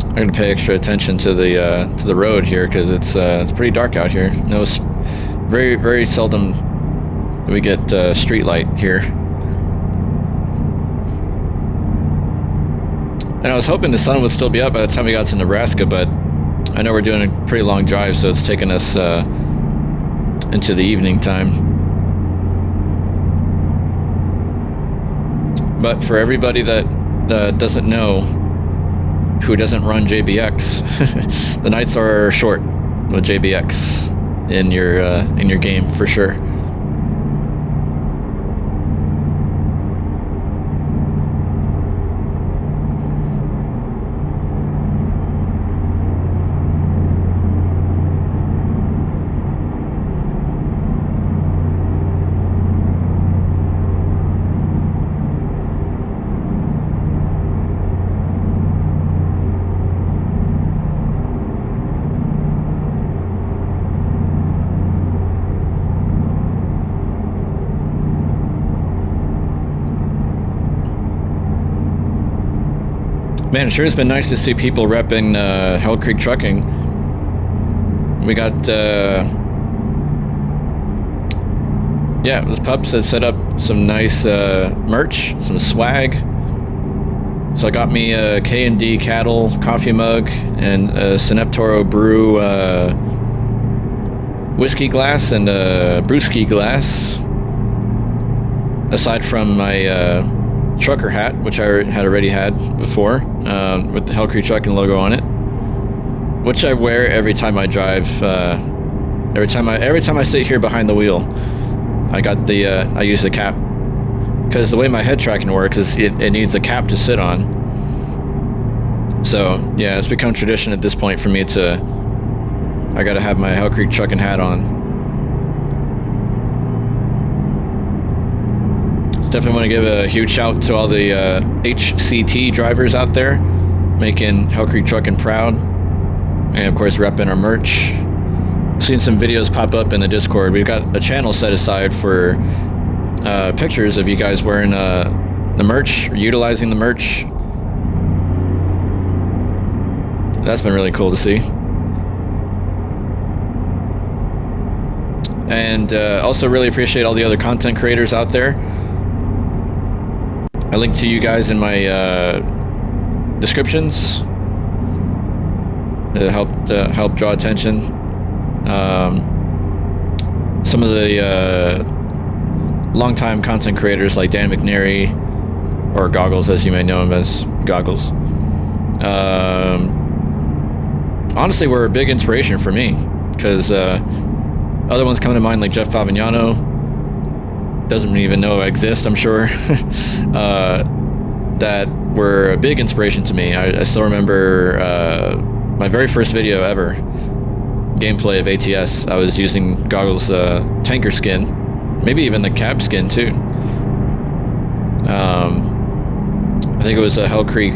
I'm gonna pay extra attention to the road here, because it's pretty dark out here. No, very very seldom do we get street light here. And I was hoping the sun would still be up by the time we got to Nebraska, but I know we're doing a pretty long drive, so it's taking us into the evening time. But for everybody that doesn't know, who doesn't run JBX, the nights are short with JBX in your game for sure. Man, it sure has been nice to see people repping Hell Creek Trucking. We got, those pups that set up some nice merch, some swag. So I got me a K&D Cattle coffee mug and a Syneptoro Brew whiskey glass and a brewski glass. Aside from my trucker hat, which I had already had before, with the Hell Creek Trucking logo on it, which I wear every time I drive. Every time I sit here behind the wheel, I use the cap, because the way my head tracking works is it needs a cap to sit on. So yeah, it's become tradition at this point for me I gotta have my Hell Creek Trucking hat on. Definitely want to give a huge shout to all the HCT drivers out there, making Hell Creek Trucking proud, and of course repping our merch. I've seen some videos pop up in the Discord. We've got a channel set aside for pictures of you guys wearing the merch, or utilizing the merch. That's been really cool to see. And also really appreciate all the other content creators out there. I link to you guys in my descriptions to help draw attention. Some of the longtime content creators like Dan McNary, or Goggles as you may know him as, Goggles. Honestly, were a big inspiration for me, because other ones come to mind like Jeff Favignano. Doesn't even know I exist, I'm sure. That were a big inspiration to me. I still remember my very first video ever, gameplay of ATS. I was using Goggles' tanker skin, maybe even the cab skin too. I think it was a Hell Creek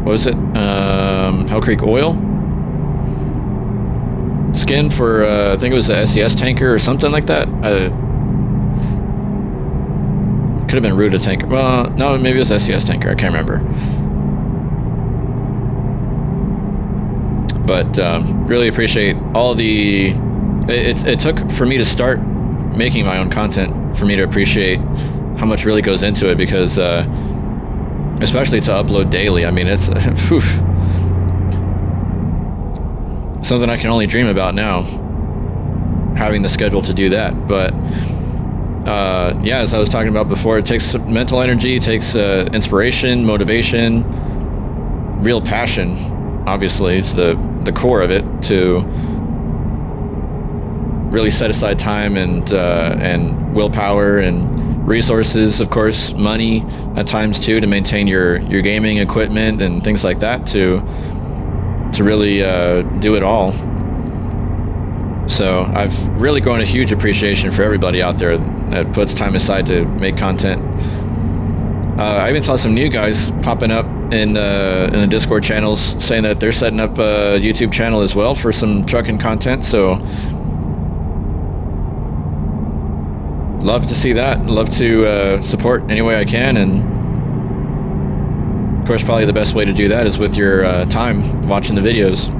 what was it? Hell Creek oil skin for I think it was a SES tanker or something like that. Could have been Ruta tanker. Well, no, maybe it was SES tanker. I can't remember. But really appreciate all the. It took for me to start making my own content for me to appreciate how much really goes into it, because especially to upload daily. I mean, it's whew, something I can only dream about now, having the schedule to do that. But yeah, as I was talking about before, it takes mental energy, it takes inspiration, motivation, real passion. Obviously, it's the core of it, to really set aside time and willpower and resources, of course, money at times too, to maintain your gaming equipment and things like that, to really do it all. So I've really grown a huge appreciation for everybody out there that puts time aside to make content. I even saw some new guys popping up in the Discord channels saying that they're setting up a YouTube channel as well for some trucking content. So love to see that. Love to support any way I can. And of course, probably the best way to do that is with your time watching the videos.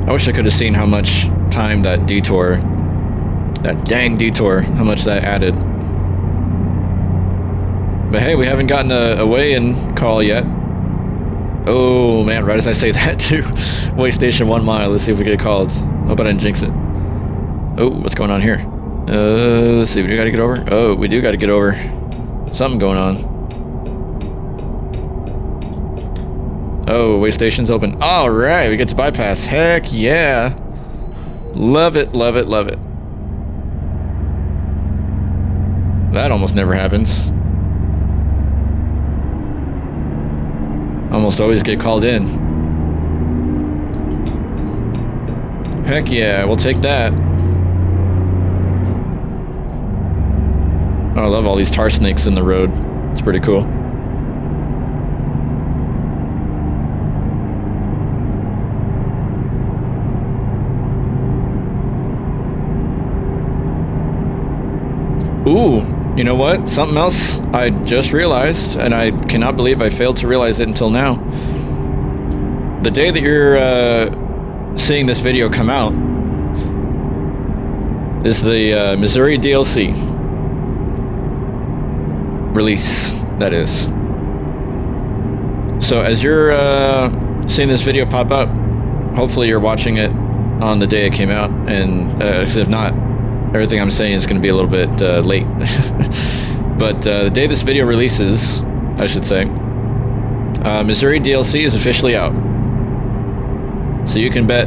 I wish I could have seen how much time that detour, that dang detour, how much that added. But hey, we haven't gotten a weigh-in call yet. Oh man, right as I say that too. Weigh station 1 mile. Let's see if we get called. Hope I didn't jinx it. Oh, what's going on here? Let's see, we do gotta get over. Oh, we do gotta get over. Something going on. Oh, weigh station's open. All right, we get to bypass. Heck yeah. Love it, love it, love it. That almost never happens. Almost always get called in. Heck yeah, we'll take that. Oh, I love all these tar snakes in the road. It's pretty cool. Ooh, you know what? Something else I just realized, and I cannot believe I failed to realize it until now. The day that you're seeing this video come out is the Missouri DLC release, that is. So as you're seeing this video pop up, hopefully you're watching it on the day it came out, and if not, everything I'm saying is going to be a little bit late. But the day this video releases, I should say, Missouri DLC is officially out. So you can bet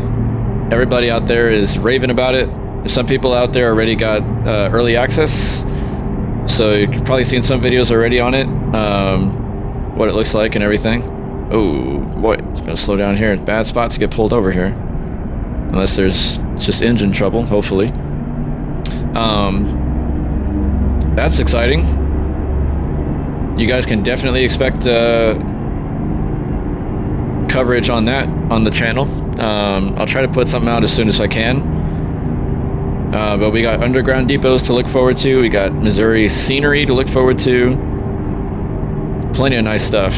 everybody out there is raving about it. Some people out there already got early access. So you've probably seen some videos already on it, what it looks like and everything. Oh boy, it's going to slow down here. Bad spot to get pulled over here. Unless there's just engine trouble, hopefully. That's exciting. You guys can definitely expect coverage on that on the channel. I'll try to put something out as soon as I can. But we got underground depots to look forward to. We got Missouri scenery to look forward to. Plenty of nice stuff.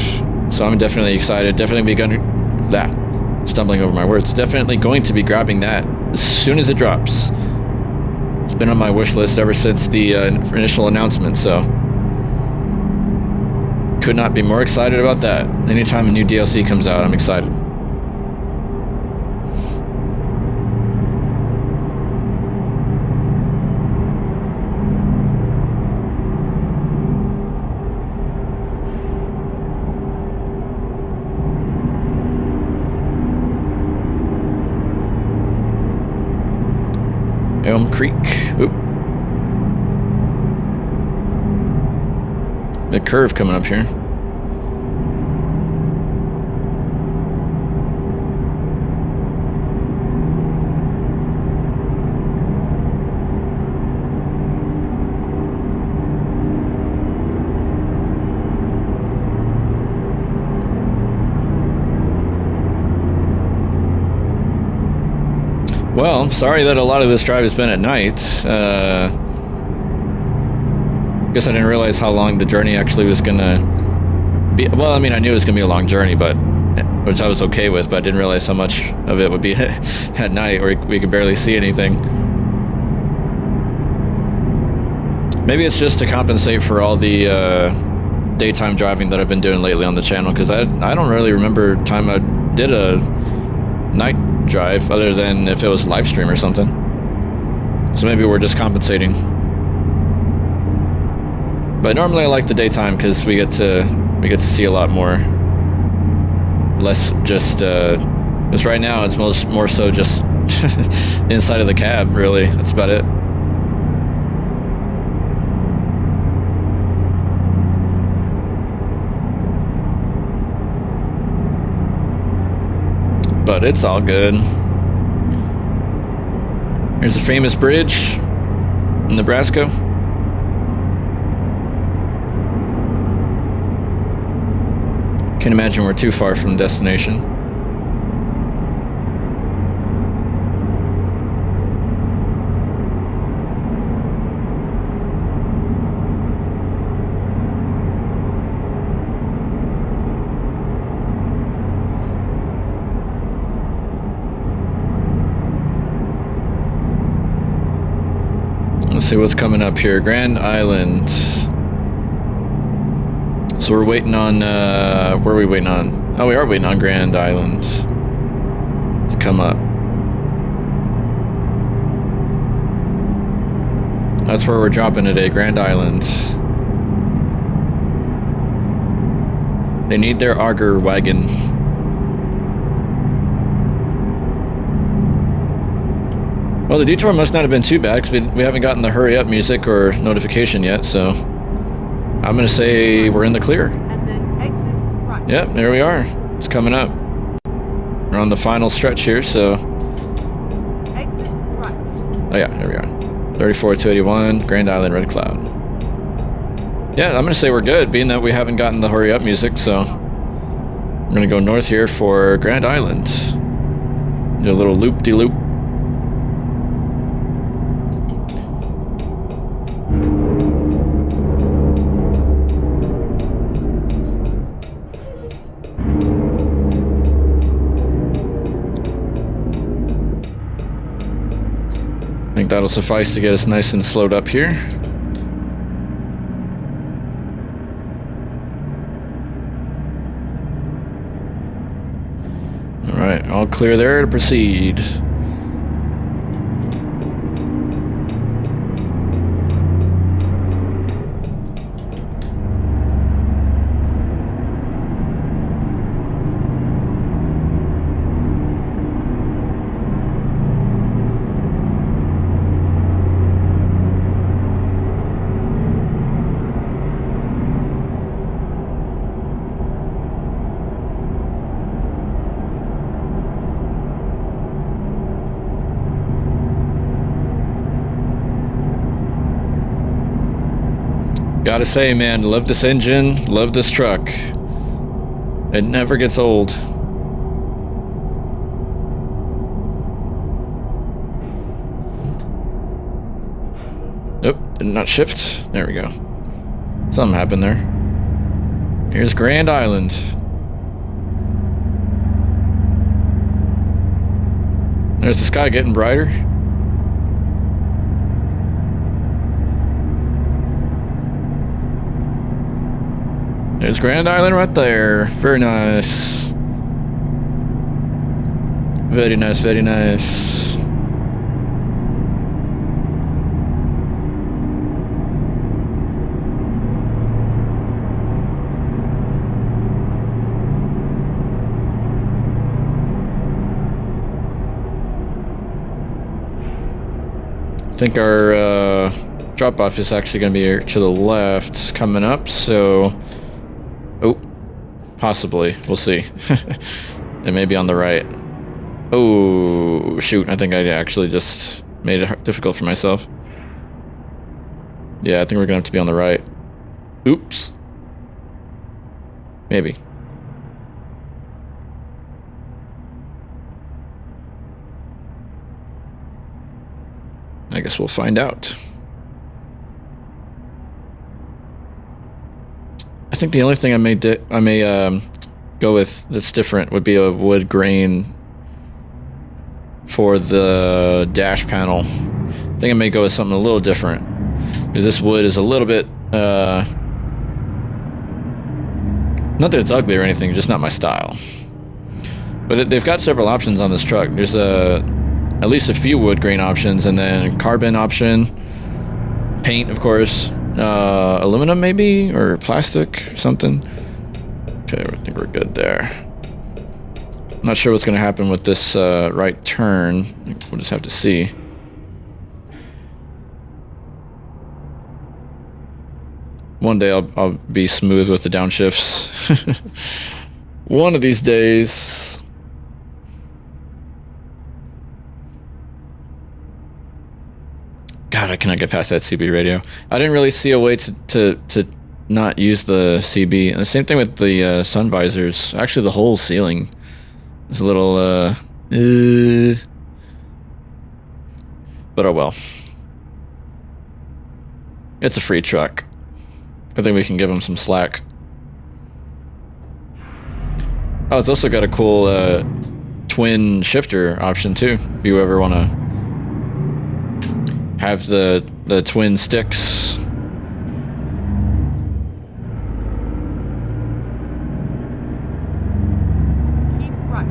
So I'm definitely excited. Definitely stumbling over my words. Definitely going to be grabbing that as soon as it drops. It's been on my wish list ever since the initial announcement, so could not be more excited about that. Anytime a new DLC comes out, I'm excited. Elm Creek. Oop. The curve coming up here. Well, I'm sorry that a lot of this drive has been at night. Guess I didn't realize how long the journey actually was gonna be. Well, I mean, I knew it was gonna be a long journey, but which I was okay with, but I didn't realize how much of it would be at night, where we could barely see anything. Maybe it's just to compensate for all the daytime driving that I've been doing lately on the channel, because I don't really remember time I did a night drive other than if it was live stream or something. So maybe we're just compensating. But normally I like the daytime because we get to see a lot more. Less just because right now it's more so just inside of the cab, really. That's about it. But it's all good. Here's a famous bridge in Nebraska. Can't imagine we're too far from destination. Let's see what's coming up here. Grand Island. So we're waiting on, where are we waiting on? Oh, we are waiting on Grand Island to come up. That's where we're dropping today, Grand Island. They need their auger wagon. Well, the detour must not have been too bad, because we haven't gotten the hurry up music or notification yet, so I'm gonna say we're in the clear.
And then exit right.
Yep, there we are. It's coming up. We're on the final stretch here, so.
Exit right.
Oh yeah, there we are. 34 to 81, Grand Island, Red Cloud. Yeah, I'm gonna say we're good, being that we haven't gotten the hurry up music, so. I'm gonna go north here for Grand Island. Do a little loop-de-loop. I think that'll suffice to get us nice and slowed up here. All right, all clear there to proceed. Gotta say, man, love this engine, love this truck. It never gets old. Nope, did not shift. There we go. Something happened there. Here's Grand Island. There's the sky getting brighter. There's Grand Island right there. Very nice. Very nice, very nice. I think our drop-off is actually going to be to the left coming up, so... Oh, possibly. We'll see. It may be on the right. Oh, shoot. I think I actually just made it difficult for myself. Yeah, I think we're going to have to be on the right. Oops. Maybe. guess we'll find out. I think the only thing I may go with that's different would be a wood grain for the dash panel. I think I may go with something a little different because this wood is a little bit not that it's ugly or anything, just not my style. But they've got several options on this truck. There's at least a few wood grain options, and then carbon option, paint, of course, aluminum maybe, or plastic or something. Okay, I think we're good there. I'm not sure what's going to happen with this right turn. We'll just have to see. One day I'll be smooth with the downshifts. One of these days. God, I cannot get past that CB radio. I didn't really see a way to not use the CB. And the same thing with the sun visors. Actually, the whole ceiling is a little but oh well. It's a free truck. I think we can give them some slack. Oh, it's also got a cool twin shifter option too. If you ever want to have the twin sticks.
Keep right.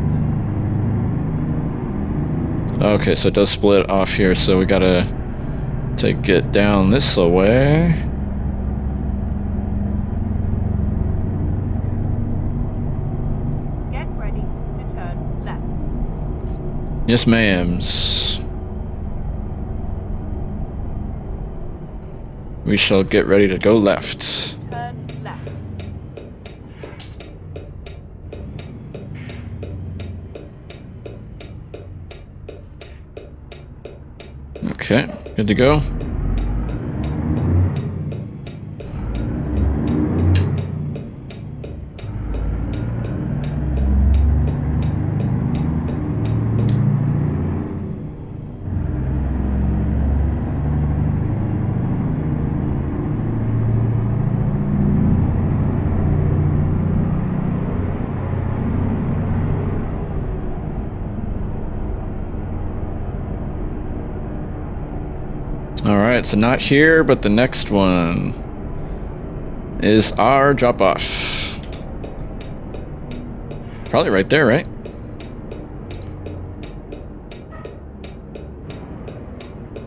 Okay, so it does split off here, so we gotta take it down this way.
Get ready to turn left.
Yes, ma'ams. We shall get ready to go left.
Turn left.
Okay, good to go. Alright, so not here, but the next one is our drop-off. Probably right there, right?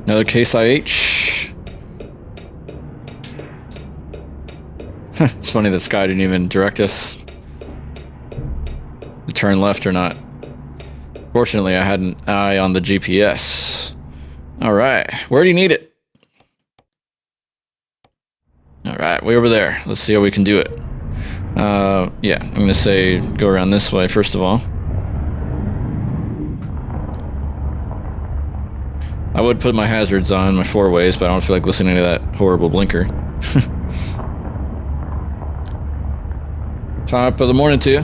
Another Case IH. It's funny that Sky didn't even direct us to turn left or not. Fortunately, I had an eye on the GPS. Alright, where do you need it? Alright, way over there. Let's see how we can do it. Yeah, I'm gonna say go around this way first of all. I would put my hazards on, my four ways, but I don't feel like listening to that horrible blinker. Top of the morning to you.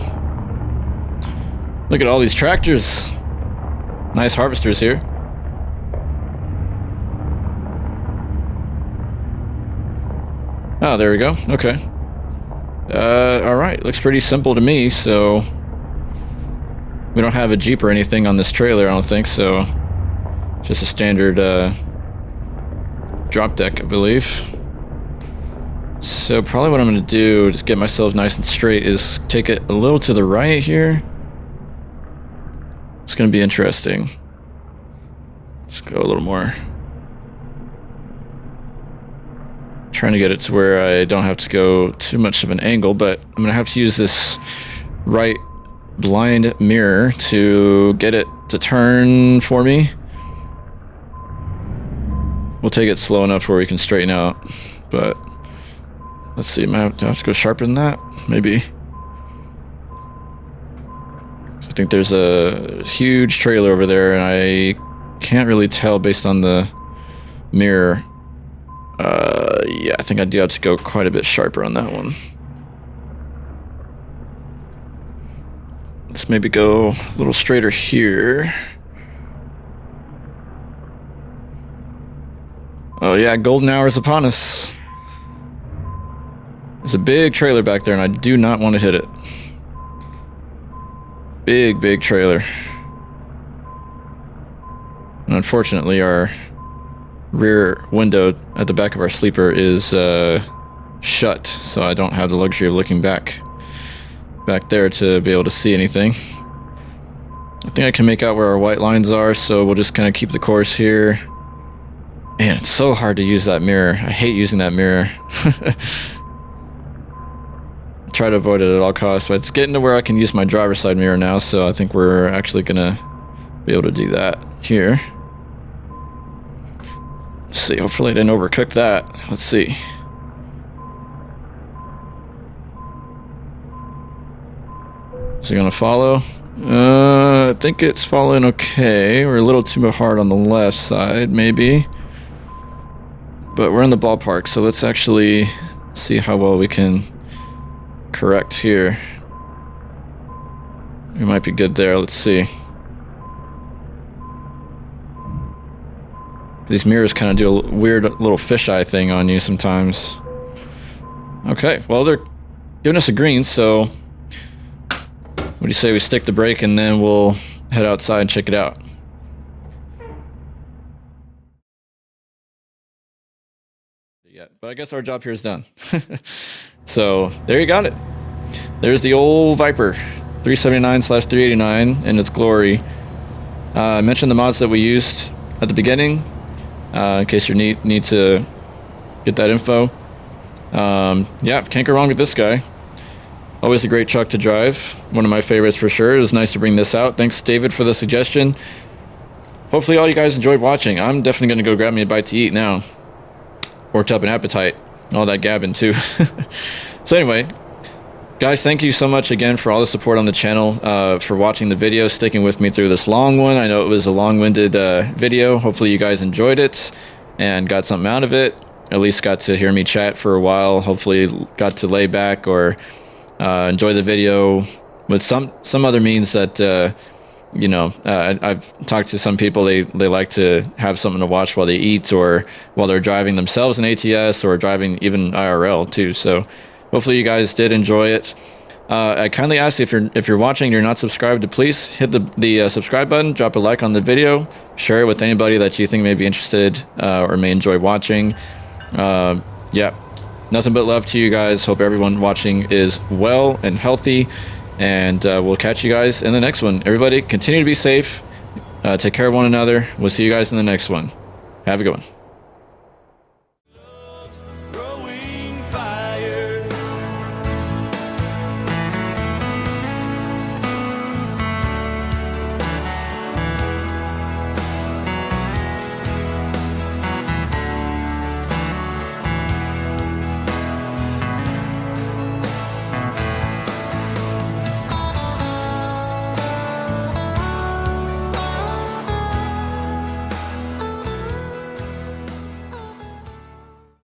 Look at all these tractors. Nice harvesters here. Oh, there we go. Okay. Alright. Looks pretty simple to me, so... We don't have a Jeep or anything on this trailer, I don't think, so... Just a standard, drop deck, I believe. So probably what I'm going to do to get myself nice and straight is take it a little to the right here. It's going to be interesting. Let's go a little more. Trying to get it to where I don't have to go too much of an angle, but I'm going to have to use this right blind mirror to get it to turn for me. We'll take it slow enough where we can straighten out, but let's see, do I have to go sharper than that? Maybe. I think there's a huge trailer over there, and I can't really tell based on the mirror. Yeah, I think I do have to go quite a bit sharper on that one. Let's maybe go a little straighter here. Oh yeah, golden hour is upon us. There's a big trailer back there and I do not want to hit it. Big trailer. And unfortunately our rear window at the back of our sleeper is shut, so I don't have the luxury of looking back there to be able to see anything. I think I can make out where our white lines are, so we'll just kind of keep the course here. Man, it's so hard to use that mirror. I hate using that mirror. Try to avoid it at all costs, but it's getting to where I can use my driver's side mirror now, so I think we're actually gonna be able to do that here. Let's see, hopefully I didn't overcook that. Let's see. Is it gonna follow? I think it's following okay. We're a little too hard on the left side, maybe. But we're in the ballpark, so let's actually see how well we can correct here. We might be good there. Let's see. These mirrors kind of do a weird little fisheye thing on you sometimes. Okay, well, they're giving us a green, so what do you say we stick the brake and then we'll head outside and check it out? Yeah, but I guess our job here is done. So there you got it. There's the old Viper 379/389 in its glory. I mentioned the mods that we used at the beginning, in case you need to get that info. Yeah, can't go wrong with this guy. Always a great truck to drive. One of my favorites for sure. It was nice to bring this out. Thanks, David, for the suggestion. Hopefully all you guys enjoyed watching. I'm definitely going to go grab me a bite to eat now. Worked up an appetite. All that gabbing too. So anyway, guys, thank you so much again for all the support on the channel, for watching the video, sticking with me through this long one. I know it was a long-winded video. Hopefully you guys enjoyed it and got something out of it. At least got to hear me chat for a while. Hopefully got to lay back or enjoy the video with some other means that you know, I've talked to some people, they like to have something to watch while they eat or while they're driving themselves in ATS or driving even IRL too. So hopefully you guys did enjoy it. I kindly ask if you're watching and you're not subscribed, to please hit the subscribe button, drop a like on the video, share it with anybody that you think may be interested or may enjoy watching. Yeah, nothing but love to you guys. Hope everyone watching is well and healthy. And we'll catch you guys in the next one. Everybody, continue to be safe. Take care of one another. We'll see you guys in the next one. Have a good one.